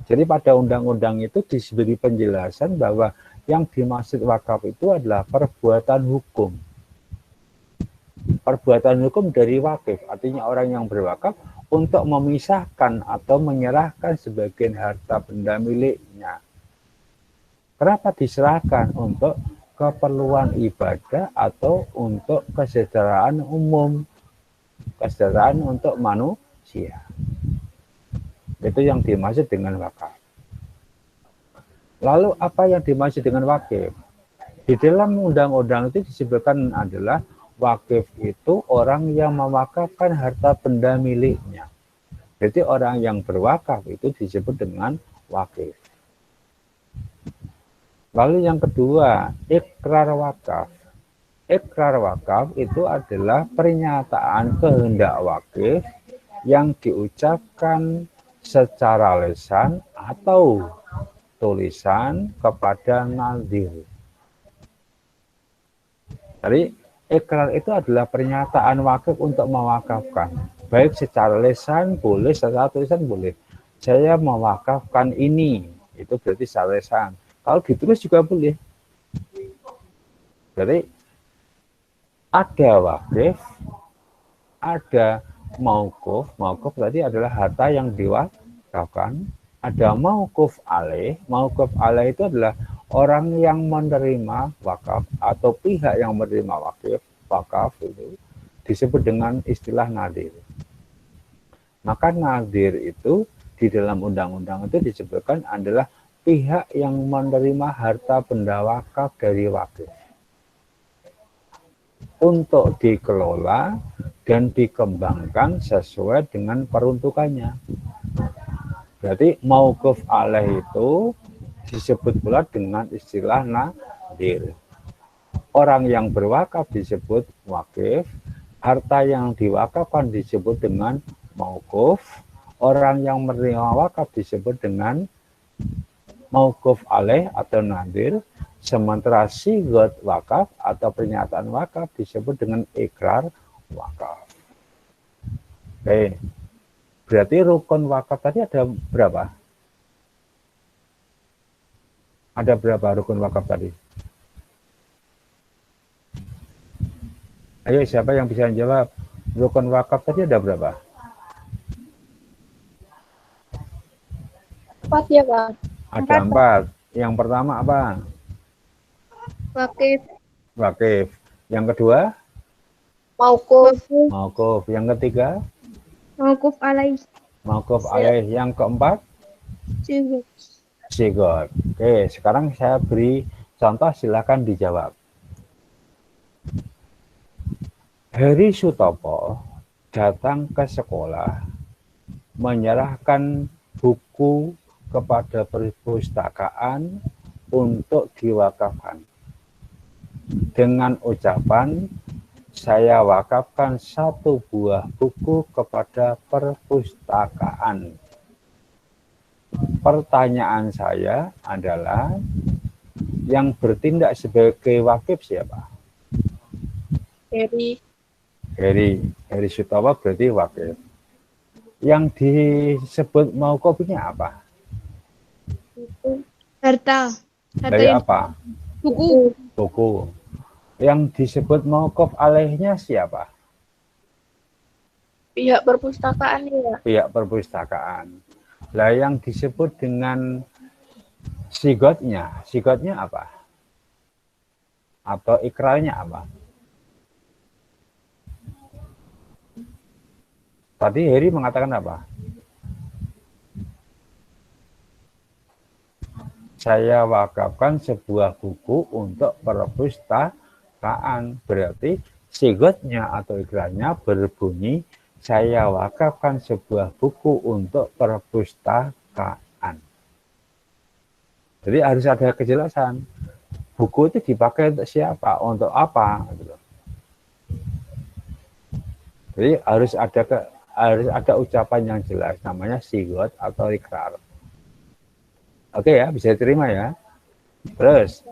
Jadi pada undang-undang itu diberi penjelasan bahwa yang dimaksud wakaf itu adalah perbuatan hukum. Perbuatan hukum dari wakif, artinya orang yang berwakaf untuk memisahkan atau menyerahkan sebagian harta benda miliknya. Kenapa diserahkan? Untuk keperluan ibadah atau untuk kesejahteraan umum, kesejahteraan untuk manusia. Itu yang dimaksud dengan wakaf. Lalu apa yang dimaksud dengan wakif? Di dalam undang-undang itu disebutkan adalah wakif itu orang yang mewakafkan harta benda miliknya. Jadi orang yang berwakaf itu disebut dengan wakif. Lalu yang kedua, ikrar wakaf. Ikrar wakaf itu adalah pernyataan kehendak wakif yang diucapkan secara lisan atau tulisan kepada nadhir. Jadi ikrar itu adalah pernyataan wakif untuk mewakafkan, baik secara lisan boleh, secara tulisan boleh. Saya mewakafkan ini, itu berarti secara lisan. Kalau ditulis juga boleh. Jadi ada wakif, ada mauquf. Mauquf berarti adalah harta yang diwakafkan. Ada mauquf alaih. Mauquf alaih itu adalah orang yang menerima wakaf atau pihak yang menerima wakaf itu disebut dengan istilah nadhir. Maka nadhir itu di dalam undang-undang itu disebutkan adalah pihak yang menerima harta benda wakaf dari wakif untuk dikelola dan dikembangkan sesuai dengan peruntukannya. Berarti mauquf alaih itu disebut pula dengan istilah nadhir. Orang yang berwakaf disebut wakif, harta yang diwakafkan disebut dengan mauquf, orang yang menerima wakaf disebut dengan mauquf alaih atau nadir, sementara sigot wakaf atau pernyataan wakaf disebut dengan ikrar wakaf. Oke, berarti rukun wakaf tadi ada berapa? Ada berapa rukun wakaf tadi? Ayo, siapa yang bisa jawab? Rukun wakaf tadi ada berapa? 4 ya, Pak. Ada 4. Yang pertama apa? Wakif, Wakif. Yang kedua? mauquf, Mauquf. Yang ketiga? mauquf alaih, Mauquf alaih. Yang keempat? sigot. Sigot. Oke, sekarang saya beri contoh, silakan dijawab. Heri Sutopo datang ke sekolah, menyerahkan buku kepada perpustakaan untuk diwakafkan. Dengan ucapan, saya wakafkan 1 buah buku kepada perpustakaan. Pertanyaan saya adalah, yang bertindak sebagai wakif siapa? Heri Sutopo berarti wakif. Yang disebut mauqufnya apa? Harta. Dari apa? Buku. Buku. Yang disebut mauquf alaihnya siapa? Pihak perpustakaan ya. Pihak perpustakaan. Lah yang disebut dengan sigotnya apa? Atau ikrarnya apa? Tadi Heri mengatakan apa? Saya wakafkan sebuah buku untuk perpustakaan. Berarti sigotnya atau ikrarnya berbunyi, saya wakafkan sebuah buku untuk perpustakaan. Jadi harus ada kejelasan. Buku itu dipakai untuk siapa? Untuk apa? Jadi harus ada ucapan yang jelas, namanya sigot atau ikrar. Oke ya, bisa diterima ya. Terus,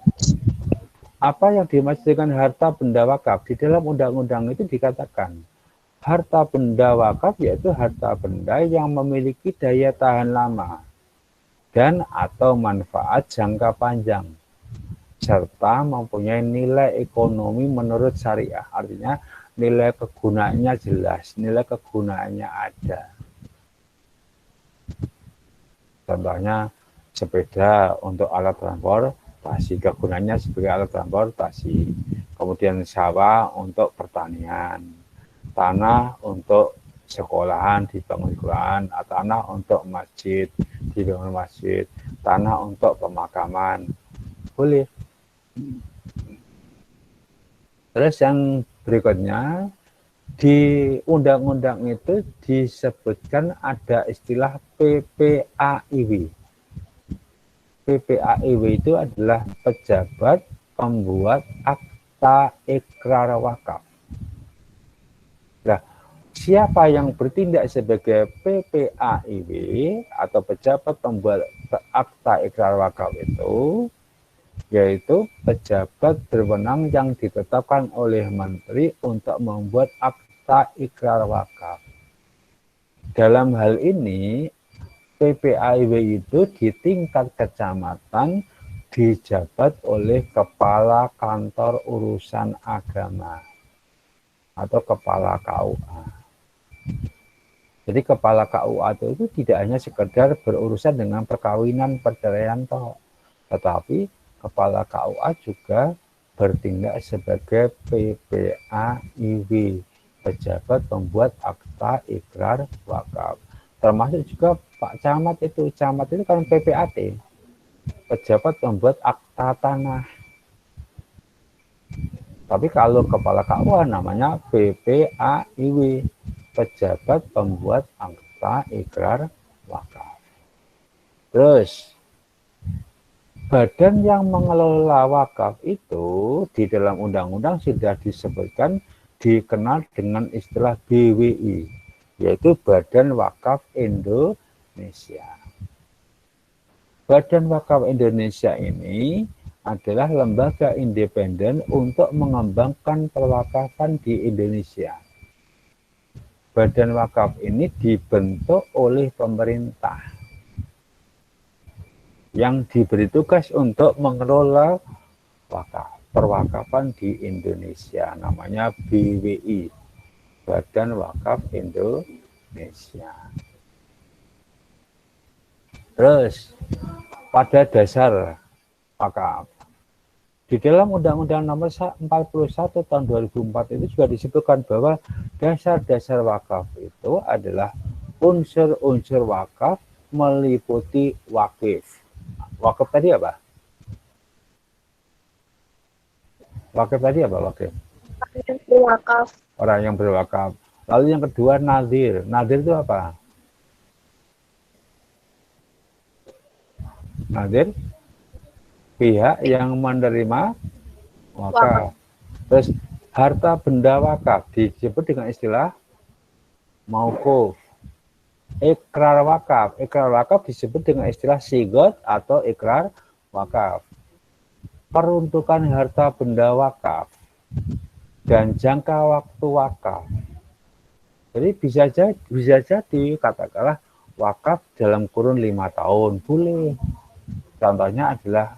apa yang dimaksud dengan harta benda wakaf? Di dalam undang-undang itu dikatakan, harta benda wakaf yaitu harta benda yang memiliki daya tahan lama dan atau manfaat jangka panjang, serta mempunyai nilai ekonomi menurut syariah. Artinya, nilai kegunaannya jelas, nilai kegunaannya ada. Contohnya sepeda untuk alat transportasi, kegunaannya sebagai alat transportasi. Kemudian sawah untuk pertanian, tanah untuk sekolahan, dibangun sekolahan, tanah untuk masjid, dibangun masjid, tanah untuk pemakaman. Boleh. Terus yang berikutnya, di undang-undang itu disebutkan ada istilah PPAIW. PPAIW itu adalah pejabat pembuat akta ikrar wakaf. Nah, siapa yang bertindak sebagai PPAIW atau pejabat pembuat akta ikrar wakaf itu? Yaitu pejabat berwenang yang ditetapkan oleh menteri untuk membuat akta ikrar wakaf. Dalam hal ini, PPAIW itu di tingkat kecamatan dijabat oleh kepala kantor urusan agama atau kepala KUA. Jadi kepala KUA itu tidak hanya sekedar berurusan dengan perkawinan perceraian toh, tetapi kepala KUA juga bertindak sebagai PPAIW, pejabat pembuat akta ikrar wakaf. Termasuk juga Pak Camat itu kan PPAT, pejabat pembuat akta tanah. Tapi kalau kepala KUA namanya PPAIW, pejabat pembuat akta ikrar wakaf. Terus, badan yang mengelola wakaf itu di dalam undang-undang sudah disebutkan, dikenal dengan istilah BWI, yaitu Badan Wakaf Indonesia. Badan Wakaf Indonesia ini adalah lembaga independen untuk mengembangkan perwakafan di Indonesia. Badan wakaf ini dibentuk oleh pemerintah yang diberi tugas untuk mengelola perwakafan di Indonesia, namanya BWI, Badan Wakaf Indonesia. Terus pada dasar wakaf, di dalam Undang-Undang Nomor 41 tahun 2004 itu juga disebutkan bahwa dasar-dasar wakaf itu adalah unsur-unsur wakaf meliputi wakif. Wakaf tadi apa? Wakaf tadi apa wakif? Berwakaf. Orang yang berwakaf. Lalu yang kedua nazir. Nazir itu apa? Nazir pihak yang menerima wakaf. Terus harta benda wakaf disebut dengan istilah mauquf. Ikrar wakaf. Ikrar wakaf disebut dengan istilah sigot atau ikrar wakaf. Peruntukan harta benda wakaf dan jangka waktu wakaf. Jadi bisa jadi katakanlah wakaf dalam kurun 5 tahun boleh. Contohnya adalah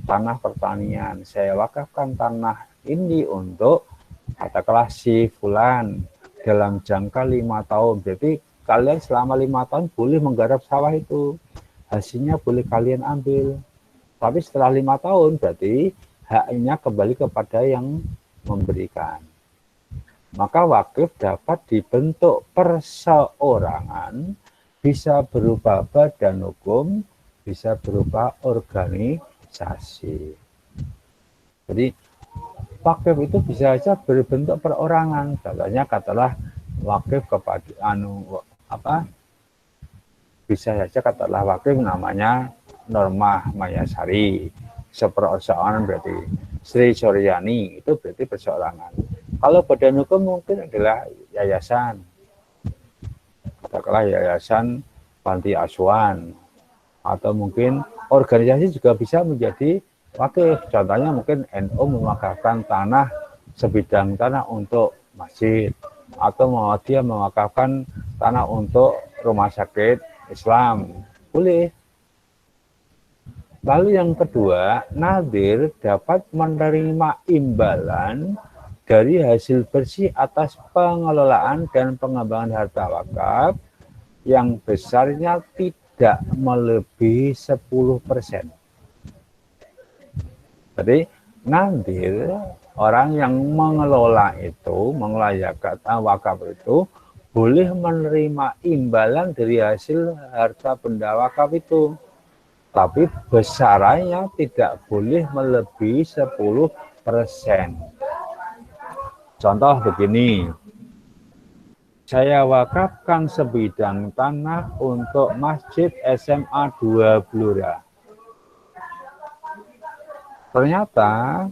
tanah pertanian. Saya wakafkan tanah ini untuk katakanlah si fulan dalam jangka 5 tahun. Jadi kalian selama 5 tahun boleh menggarap sawah itu. Hasilnya boleh kalian ambil. Tapi setelah 5 tahun berarti haknya kembali kepada yang memberikan. Maka wakif dapat dibentuk perseorangan, bisa berupa badan hukum, bisa berupa organisasi. Jadi wakif itu bisa saja berbentuk perorangan. Contohnya katalah wakif kepada bisa saja katalah wakif namanya Normah Mayasari. Seperorangan berarti Sri Suryani, itu berarti perseorangan. Kalau badan hukum mungkin adalah yayasan. Katakanlah yayasan panti asuhan, atau mungkin organisasi juga bisa menjadi wakif. Contohnya mungkin NU mewakafkan tanah, sebidang tanah untuk masjid, atau Muhammadiyah mewakafkan tanah untuk rumah sakit Islam. Boleh. Lalu yang kedua, nadir dapat menerima imbalan dari hasil bersih atas pengelolaan dan pengembangan harta wakaf yang besarnya tidak melebihi 10%. Jadi nadir, orang yang mengelola wakaf itu boleh menerima imbalan dari hasil harta benda wakaf itu. Tapi besarannya tidak boleh melebihi 10%. Contoh begini, saya wakafkan sebidang tanah untuk Masjid SMA 2 Blora. Ternyata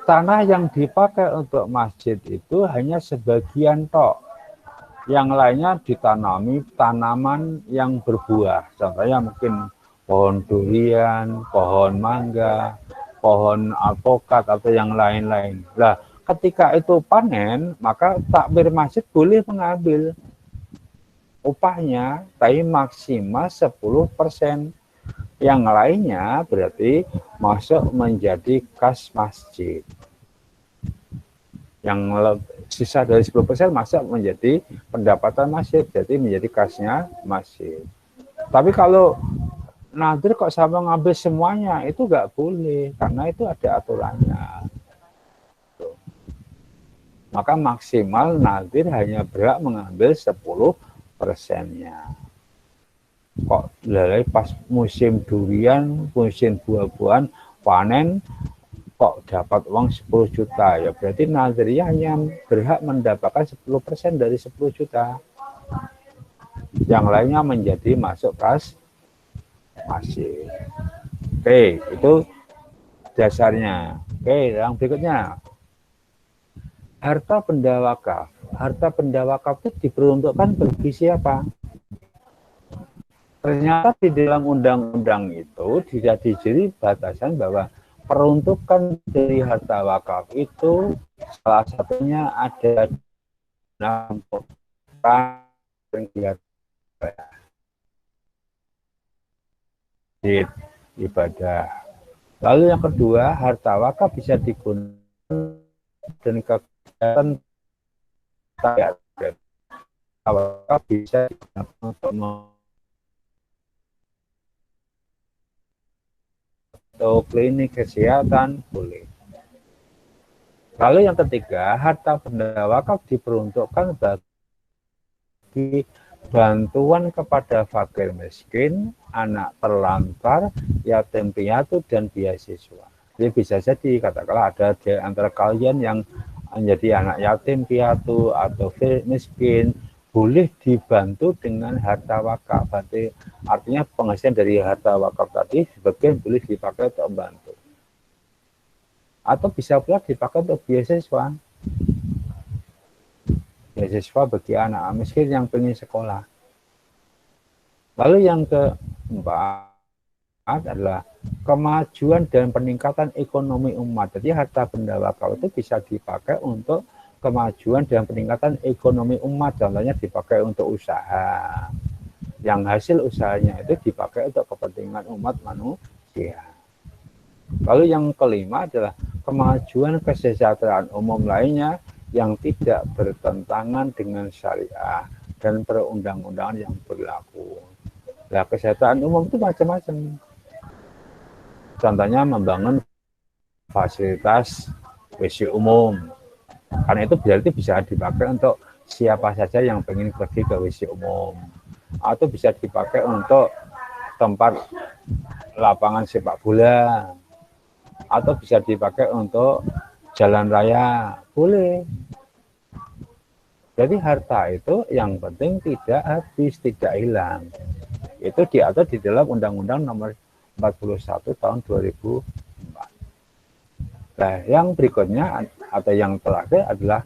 tanah yang dipakai untuk masjid itu hanya sebagian tok. Yang lainnya ditanami tanaman yang berbuah. Contohnya mungkin pohon durian, pohon mangga, pohon alpukat atau yang lain-lain. Nah, ketika itu panen, maka takmir masjid boleh mengambil upahnya, tapi maksimal 10%. Yang lainnya berarti masuk menjadi kas masjid. Yang sisa dari 10% masuk menjadi pendapatan masjid, jadi menjadi kasnya masjid. Tapi kalau nadir kok sama ngambil semuanya, itu nggak boleh, karena itu ada aturannya. Maka maksimal nadir hanya berhak mengambil 10%-nya. Kok lalai pas musim durian, musim buah-buahan, panen, kok dapat uang 10 juta, ya berarti nadirnya hanya berhak mendapatkan 10% dari 10 juta. Yang lainnya menjadi masuk kas masjid. Oke, itu dasarnya. Oke, yang berikutnya. Harta benda wakaf harta benda wakaf itu diperuntukkan bagi siapa? Ternyata di dalam undang-undang itu tidak diberi batasan bahwa peruntukan dari harta wakaf itu salah satunya ada untuk ibadah. Lalu yang kedua, harta wakaf bisa digunakan dan kegiatan wakaf bisa digunakan untuk klinik kesehatan boleh. Lalu yang ketiga, harta benda wakaf diperuntukkan bagi bantuan kepada fakir miskin, anak terlantar, yatim piatu, dan beasiswa. Jadi bisa jadi katakanlah ada di antara kalian yang menjadi anak yatim piatu atau miskin, boleh dibantu dengan harta wakaf. Berarti artinya penghasilan dari harta wakaf tadi sebagian boleh dipakai untuk membantu. Atau bisa pula dipakai untuk beasiswa. Beasiswa bagi anak miskin yang ingin sekolah. Lalu yang keempat adalah kemajuan dan peningkatan ekonomi umat. Jadi harta benda wakaf itu bisa dipakai untuk kemajuan dan peningkatan ekonomi umat. Contohnya dipakai untuk usaha. Yang hasil usahanya itu dipakai untuk kepentingan umat manusia. Lalu yang kelima adalah kemajuan kesejahteraan umum lainnya yang tidak bertentangan dengan syariah dan perundang-undangan yang berlaku. Nah, kesejahteraan umum itu macam-macam. Contohnya membangun fasilitas WC umum. Karena itu berarti bisa dipakai untuk siapa saja yang ingin pergi ke WC umum. Atau bisa dipakai untuk tempat lapangan sepak bola. Atau bisa dipakai untuk jalan raya. Boleh. Jadi harta itu yang penting tidak habis, tidak hilang. Itu diatur di dalam Undang-Undang Nomor 41 tahun 2004. Nah, yang berikutnya atau yang terakhir adalah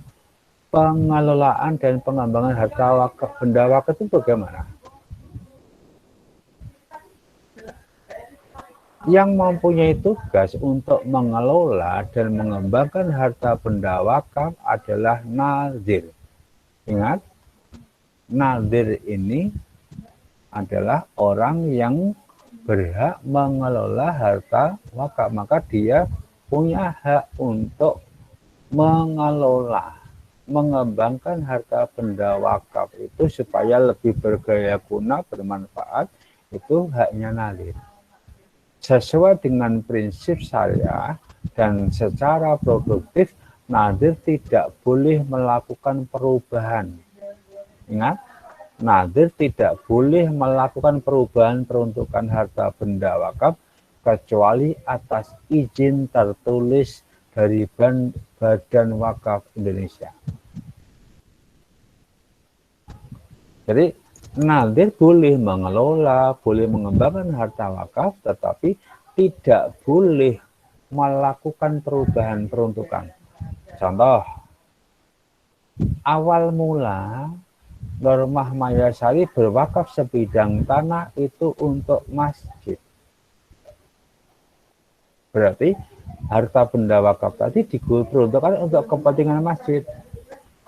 pengelolaan dan pengembangan harta wakaf, benda wakaf itu bagaimana? Yang mempunyai tugas untuk mengelola dan mengembangkan harta benda wakaf adalah nazir. Ingat, nazir ini adalah orang yang berhak mengelola harta wakaf, maka dia punya hak untuk mengelola, mengembangkan harta benda wakaf itu supaya lebih bergaya guna, bermanfaat, itu haknya nazir. Sesuai dengan prinsip syariah dan secara produktif, nazir tidak boleh melakukan perubahan. Ingat, nazir tidak boleh melakukan perubahan peruntukan harta benda wakaf kecuali atas izin tertulis dari Badan Wakaf Indonesia. Jadi nazir boleh mengelola, boleh mengembangkan harta wakaf, tetapi tidak boleh melakukan perubahan peruntukan. Contoh, awal mula Nur Mahmayasari berwakaf sebidang tanah itu untuk masjid. Berarti harta benda wakaf tadi diperuntukkan untuk kepentingan masjid.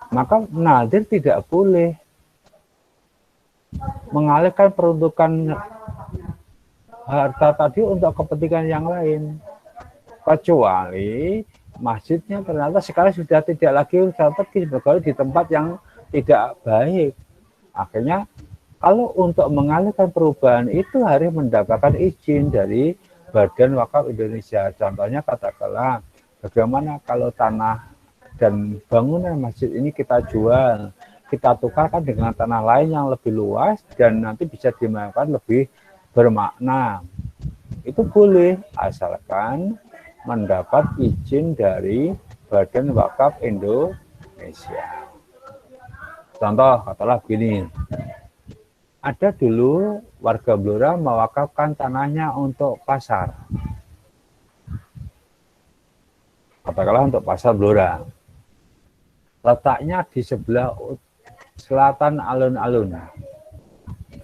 Maka nazir tidak boleh mengalihkan peruntukan harta tadi untuk kepentingan yang lain. Kecuali masjidnya ternyata sekarang sudah tidak lagi strategis, bergaul di tempat yang tidak baik. Akhirnya kalau untuk mengalihkan perubahan itu harus mendapatkan izin dari Badan Wakaf Indonesia. Contohnya katakanlah bagaimana kalau tanah dan bangunan masjid ini kita jual, kita tukarkan dengan tanah lain yang lebih luas dan nanti bisa dimainkan lebih bermakna. Itu boleh asalkan mendapat izin dari Badan Wakaf Indonesia. Contoh, katakanlah begini, ada dulu warga Blora mewakafkan tanahnya untuk pasar. Katakanlah untuk pasar Blora. letaknya di sebelah selatan alun-alun.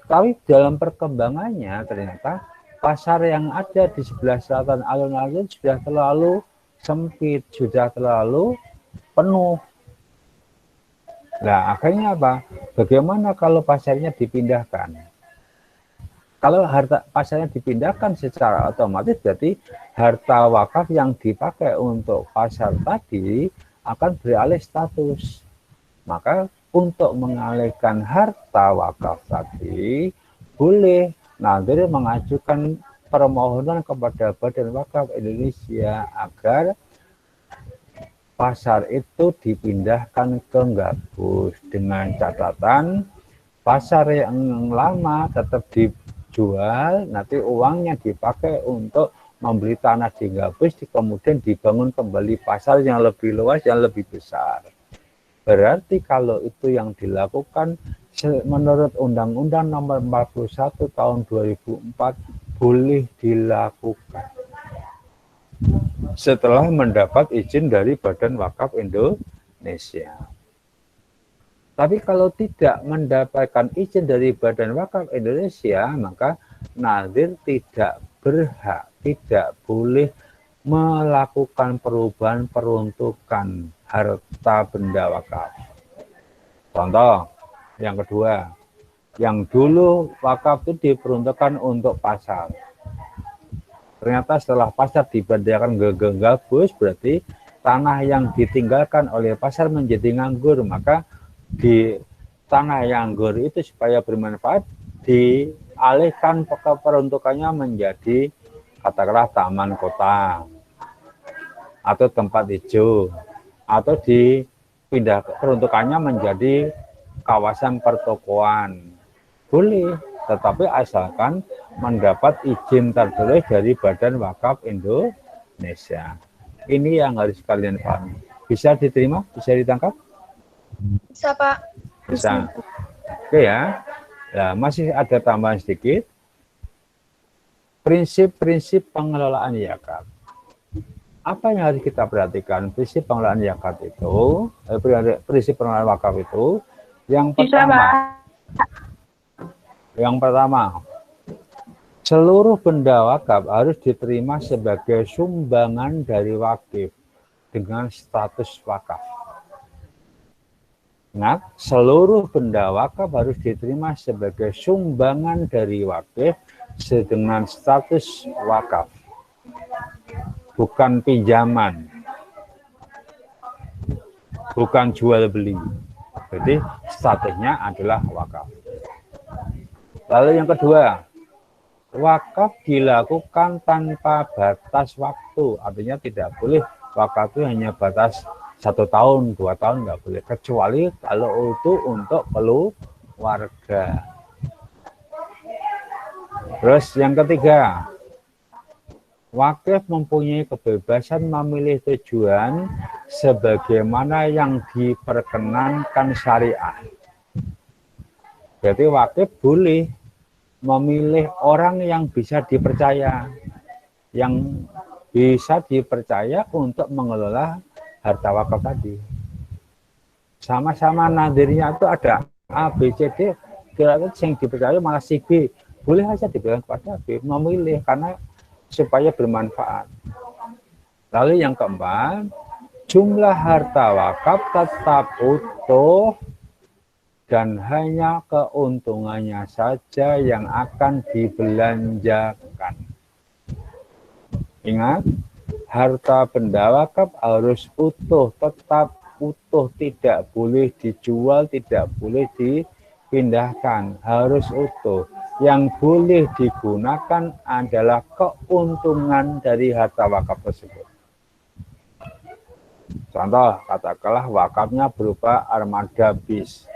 Tapi dalam perkembangannya ternyata pasar yang ada di sebelah selatan alun-alun sudah terlalu sempit, sudah terlalu penuh. Nah, akhirnya apa? Bagaimana kalau pasarnya dipindahkan? Kalau harta pasarnya dipindahkan secara otomatis, berarti harta wakaf yang dipakai untuk pasar tadi akan beralih status. Maka untuk mengalihkan harta wakaf tadi, boleh Nadir mengajukan permohonan kepada Badan Wakaf Indonesia agar pasar itu dipindahkan ke gabus, dengan catatan pasar yang lama tetap dijual, nanti uangnya dipakai untuk membeli tanah di gabus, kemudian dibangun kembali pasar yang lebih luas, yang lebih besar. Berarti kalau itu yang dilakukan menurut Undang-Undang Nomor 41 Tahun 2004 boleh dilakukan setelah mendapat izin dari Badan Wakaf Indonesia. Tapi kalau tidak mendapatkan izin dari Badan Wakaf Indonesia, maka Nadir tidak berhak, tidak boleh melakukan perubahan peruntukan harta benda wakaf. Contoh, yang kedua, yang dulu wakaf itu diperuntukkan untuk pasar. Ternyata setelah pasar dipindahkan ke gabus, berarti tanah yang ditinggalkan oleh pasar menjadi nganggur. Maka di tanah yang nganggur itu supaya bermanfaat, dialihkan peruntukannya menjadi katakanlah taman kota atau tempat hijau, atau dipindah peruntukannya menjadi kawasan pertokoan. Boleh, tetapi asalkan mendapat izin tertulis dari Badan Wakaf Indonesia. Ini yang harus kalian pahami. Bisa diterima? Bisa ditangkap? Bisa, Pak. Bisa. Oke ya. Nah, masih ada tambahan sedikit. Prinsip-prinsip pengelolaan zakat. Apa yang harus kita perhatikan? Prinsip pengelolaan zakat itu, prinsip pengelolaan wakaf itu, yang pertama, seluruh benda wakaf harus diterima sebagai sumbangan dari wakif dengan status wakaf. Ingat, seluruh benda wakaf harus diterima sebagai sumbangan dari wakif dengan status wakaf, bukan pinjaman, bukan jual beli. Jadi statusnya adalah wakaf. Lalu yang kedua, wakaf dilakukan tanpa batas waktu, artinya tidak boleh wakaf itu hanya batas 1 tahun, 2 tahun, nggak boleh, kecuali kalau itu untuk keluarga. Terus yang ketiga, wakif mempunyai kebebasan memilih tujuan sebagaimana yang diperkenankan syariah. Jadi wakif boleh memilih orang yang bisa dipercaya, yang bisa dipercaya untuk mengelola harta wakaf tadi. Sama-sama nadirnya itu ada A, B, C, D, kira-kira yang dipercaya malah si B. Boleh saja diberikan kepada B, memilih karena supaya bermanfaat. Lalu yang keempat, jumlah harta wakaf tetap utuh dan hanya keuntungannya saja yang akan dibelanjakan. Ingat, harta benda wakaf harus utuh, tetap utuh, tidak boleh dijual, tidak boleh dipindahkan, harus utuh. Yang boleh digunakan adalah keuntungan dari harta wakaf tersebut. Contoh, katakanlah wakafnya berupa armada bis.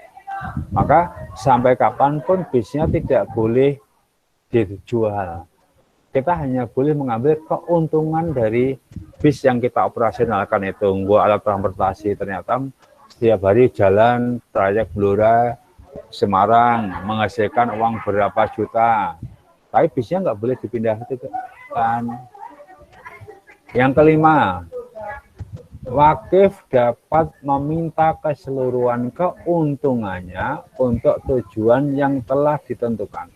Maka sampai kapanpun bisnya tidak boleh dijual. Kita hanya boleh mengambil keuntungan dari bis yang kita operasionalkan itu. Alat transportasi, ternyata setiap hari jalan trayek Blora Semarang menghasilkan uang berapa juta. Tapi bisnya nggak boleh dipindahkan. Yang kelima, Wakif dapat meminta keseluruhan keuntungannya untuk tujuan yang telah ditentukan.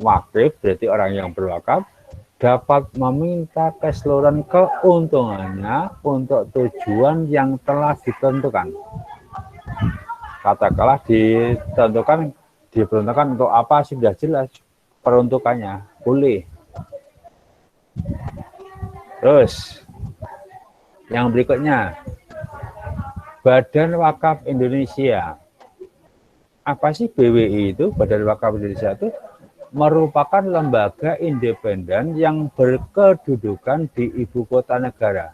Wakif berarti orang yang berwakaf dapat meminta keseluruhan keuntungannya untuk tujuan yang telah ditentukan. Katakanlah diperuntukkan untuk apa, sudah jelas peruntukannya, boleh. Terus yang berikutnya, Badan Wakaf Indonesia. Apa sih BWI itu? Badan Wakaf Indonesia itu merupakan lembaga independen yang berkedudukan di ibu kota negara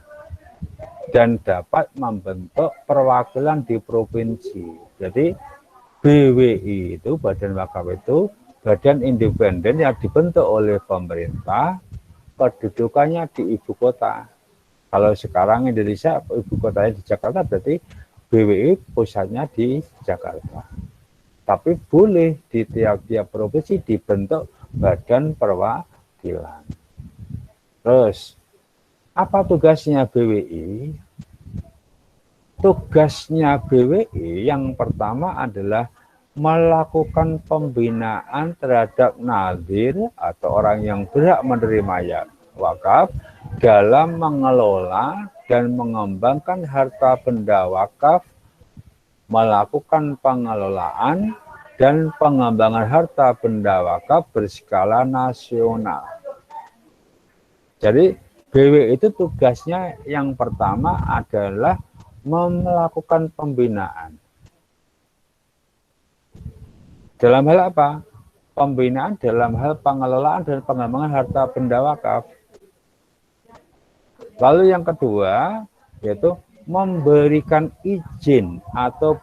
dan dapat membentuk perwakilan di provinsi. Jadi BWI itu, Badan Wakaf itu badan independen yang dibentuk oleh pemerintah, kedudukannya di ibu kota. Kalau sekarang Indonesia ibu kotanya di Jakarta, berarti BWI pusatnya di Jakarta. Tapi boleh di tiap-tiap provinsi dibentuk badan perwakilan. Terus, apa tugasnya BWI? Tugasnya BWI yang pertama adalah melakukan pembinaan terhadap nadhir atau orang yang berhak menerima wakaf dalam mengelola dan mengembangkan harta benda wakaf, melakukan pengelolaan dan pengembangan harta benda wakaf berskala nasional. Jadi BW itu tugasnya yang pertama adalah melakukan pembinaan. Dalam hal apa? Pembinaan dalam hal pengelolaan dan pengembangan harta benda wakaf. Lalu yang kedua yaitu memberikan izin atau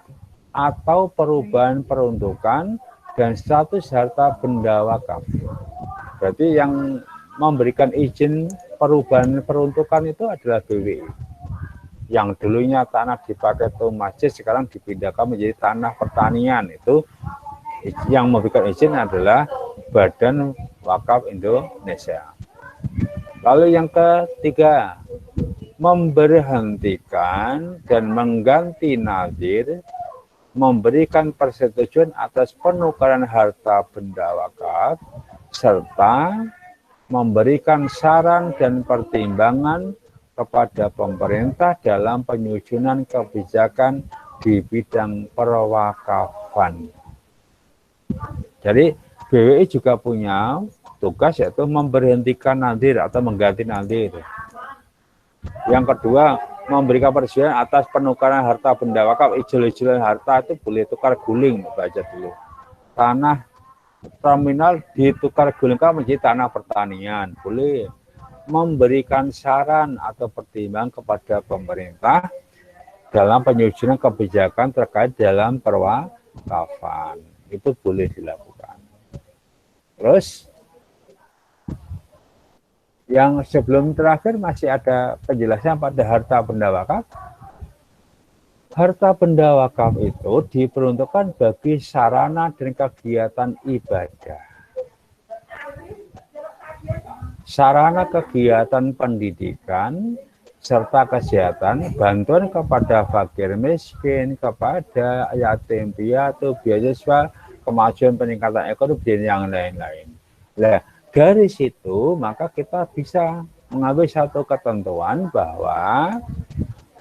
perubahan peruntukan dan status harta benda wakaf. Berarti yang memberikan izin perubahan peruntukan itu adalah BWI. Yang dulunya tanah dipakai untuk masjid sekarang dipindahkan menjadi tanah pertanian. Itu yang memberikan izin adalah Badan Wakaf Indonesia. Lalu yang ketiga, memberhentikan dan mengganti nadhir, memberikan persetujuan atas penukaran harta benda wakaf, serta memberikan saran dan pertimbangan kepada pemerintah dalam penyusunan kebijakan di bidang perwakafan. Jadi BWI juga punya tugas yaitu memberhentikan nadhir atau mengganti nadhir. Yang kedua, memberikan persetujuan atas penukaran harta benda wakaf. Ijol-ijolan harta itu boleh tukar guling, baca dulu. Tanah terminal ditukar gulingkan menjadi tanah pertanian, boleh. Memberikan saran atau pertimbangan kepada pemerintah dalam penyusunan kebijakan terkait dalam perwakafan, itu boleh dilakukan. Terus yang sebelum terakhir masih ada penjelasan pada harta benda wakaf. Harta benda wakaf itu diperuntukkan bagi sarana dan kegiatan ibadah, sarana kegiatan pendidikan, serta kesehatan, bantuan kepada fakir miskin, kepada yatim piatu, beasiswa, kemajuan peningkatan ekonomi, dan yang lain-lain. Nah, dari situ maka kita bisa mengambil satu ketentuan bahwa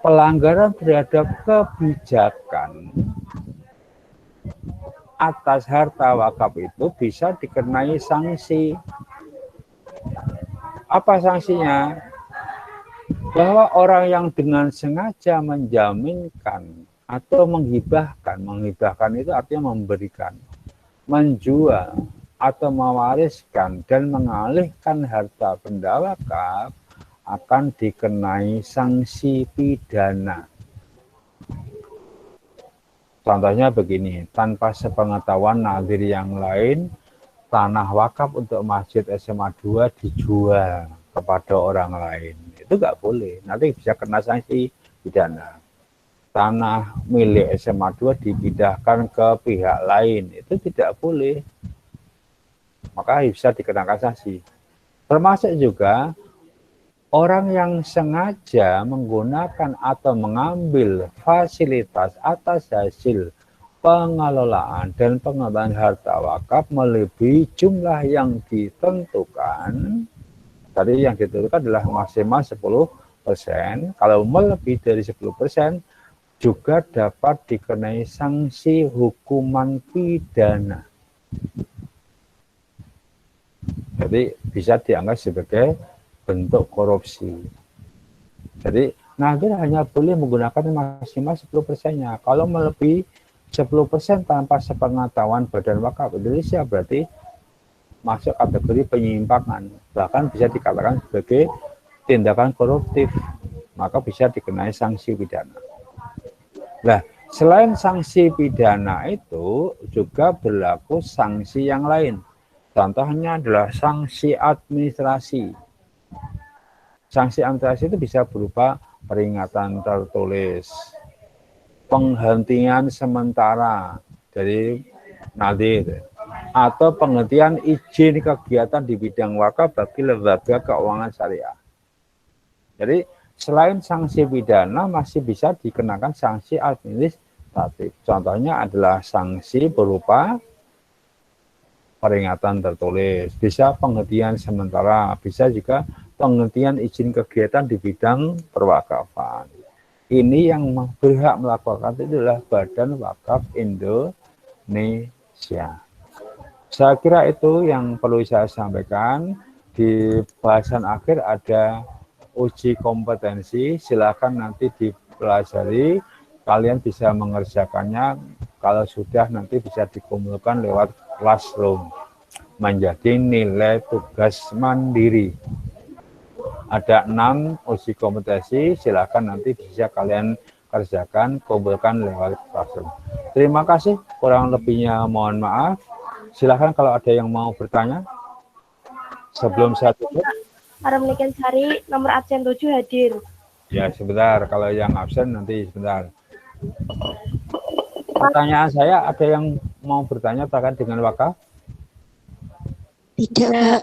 pelanggaran terhadap kebijakan atas harta wakaf itu bisa dikenai sanksi. Apa sanksinya? Bahwa orang yang dengan sengaja menjaminkan atau menghibahkan itu artinya memberikan, menjual, atau mewariskan dan mengalihkan harta benda wakaf akan dikenai sanksi pidana. Contohnya begini, tanpa sepengetahuan nadhir yang lain, tanah wakaf untuk masjid SMA 2 dijual kepada orang lain. Itu nggak boleh, nanti bisa kena sanksi pidana. Tanah milik SMA 2 dipindahkan ke pihak lain, itu tidak boleh. Maka bisa dikenakan sanksi. Termasuk juga orang yang sengaja menggunakan atau mengambil fasilitas atas hasil pengelolaan dan pengembangan harta wakaf melebihi jumlah yang ditentukan. Tadi yang ditentukan adalah maksimal 10%. Kalau melebihi dari 10%, juga dapat dikenai sanksi hukuman pidana. Jadi bisa dianggap sebagai bentuk korupsi. Jadi nazir hanya boleh menggunakan maksimal 10%-nya. Kalau melebihi 10% tanpa sepengetahuan Badan Wakaf Indonesia berarti masuk kategori penyimpangan. Bahkan bisa dikatakan sebagai tindakan koruptif. Maka bisa dikenai sanksi pidana. Nah, selain sanksi pidana itu juga berlaku sanksi yang lain. Contohnya adalah sanksi administrasi. Sanksi administrasi itu bisa berupa peringatan tertulis, penghentian sementara dari nadir, atau penghentian izin kegiatan di bidang wakaf bagi lembaga keuangan syariah. Jadi selain sanksi pidana masih bisa dikenakan sanksi administratif. Contohnya adalah sanksi berupa peringatan tertulis, bisa penghentian sementara, bisa juga penghentian izin kegiatan di bidang perwakafan. Ini yang berhak melakukan itu adalah Badan Wakaf Indonesia. Saya kira itu yang perlu saya sampaikan. Di bahasan akhir ada uji kompetensi, silakan nanti dipelajari, kalian bisa mengerjakannya, kalau sudah nanti bisa dikumpulkan lewat classroom menjadi nilai tugas mandiri. Ada 6 uji kompetensi, silakan nanti bisa kalian kerjakan, kumpulkan lewat classroom. Terima kasih, kurang lebihnya mohon maaf. Silakan kalau ada yang mau bertanya sebelum saya tutup. Aramliken Sari, nomor absen 7 hadir. Ya, sebentar. Kalau yang absen nanti sebentar. Pertanyaan saya, ada yang mau bertanya terkait dengan wakaf? Tidak.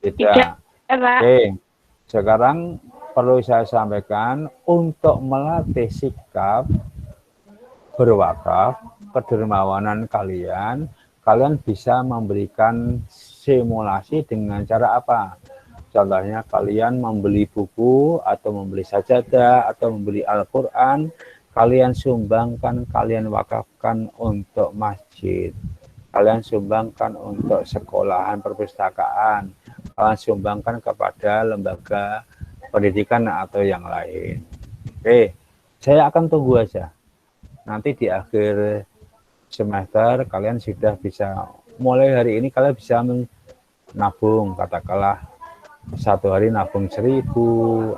Tidak. Oke. Sekarang perlu saya sampaikan, untuk melatih sikap berwakaf, kedermawanan kalian, kalian bisa memberikan simulasi dengan cara apa? Contohnya kalian membeli buku atau membeli sajadah atau membeli Al-Quran, kalian sumbangkan, kalian wakafkan untuk masjid, kalian sumbangkan untuk sekolahan perpustakaan, kalian sumbangkan kepada lembaga pendidikan atau yang lain. Oke, saya akan tunggu aja. Nanti di akhir semester kalian sudah bisa, mulai hari ini kalian bisa menabung, katakanlah satu hari nabung 1.000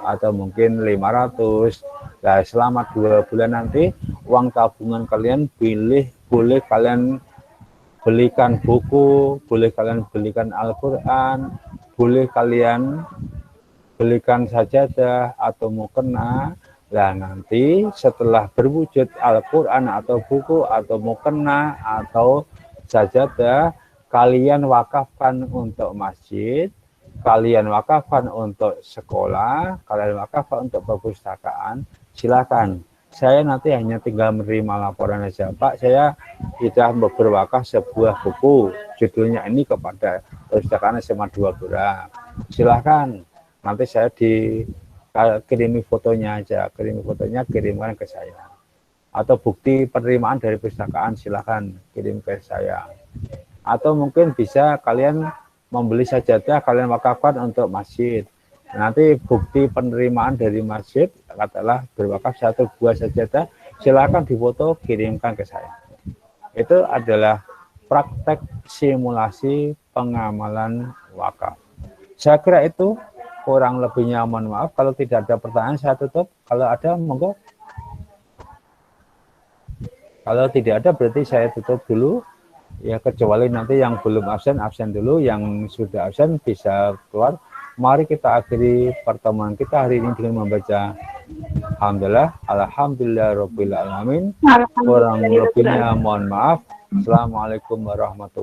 atau mungkin 500. Nah, selama 2 bulan nanti uang tabungan kalian boleh kalian belikan buku, boleh kalian belikan Al-Quran, boleh kalian belikan sajadah atau mukena. Nah, nanti setelah berwujud Al-Quran atau buku atau mukena atau sajadah, kalian wakafkan untuk masjid, kalian wakafkan untuk sekolah, kalian wakafkan untuk perpustakaan, silakan. Saya nanti hanya tinggal menerima laporan saja, Pak. Saya sudah berwakaf sebuah buku, judulnya ini kepada perpustakaan SMA 2 Blora. Silakan. Nanti saya kirimi fotonya aja, kirimkan ke saya. Atau bukti penerimaan dari perpustakaan, silakan kirim ke saya. Atau mungkin bisa kalian membeli sajadah, kalian wakafkan untuk masjid. Nanti bukti penerimaan dari masjid, katakanlah berwakaf 1 buah sajadah, silakan difoto, kirimkan ke saya. Itu adalah praktek simulasi pengamalan wakaf. Saya kira itu, kurang lebihnya mohon maaf. Kalau tidak ada pertanyaan, saya tutup. Kalau ada, monggo. Kalau tidak ada, berarti saya tutup dulu. Ya, kecuali nanti yang belum absen dulu, yang sudah absen bisa keluar. Mari kita akhiri pertemuan kita hari ini dengan membaca Alhamdulillahirabbil alamin. Kurang lebihnya mohon maaf. Assalamualaikum warahmatullahi wabarakatuh.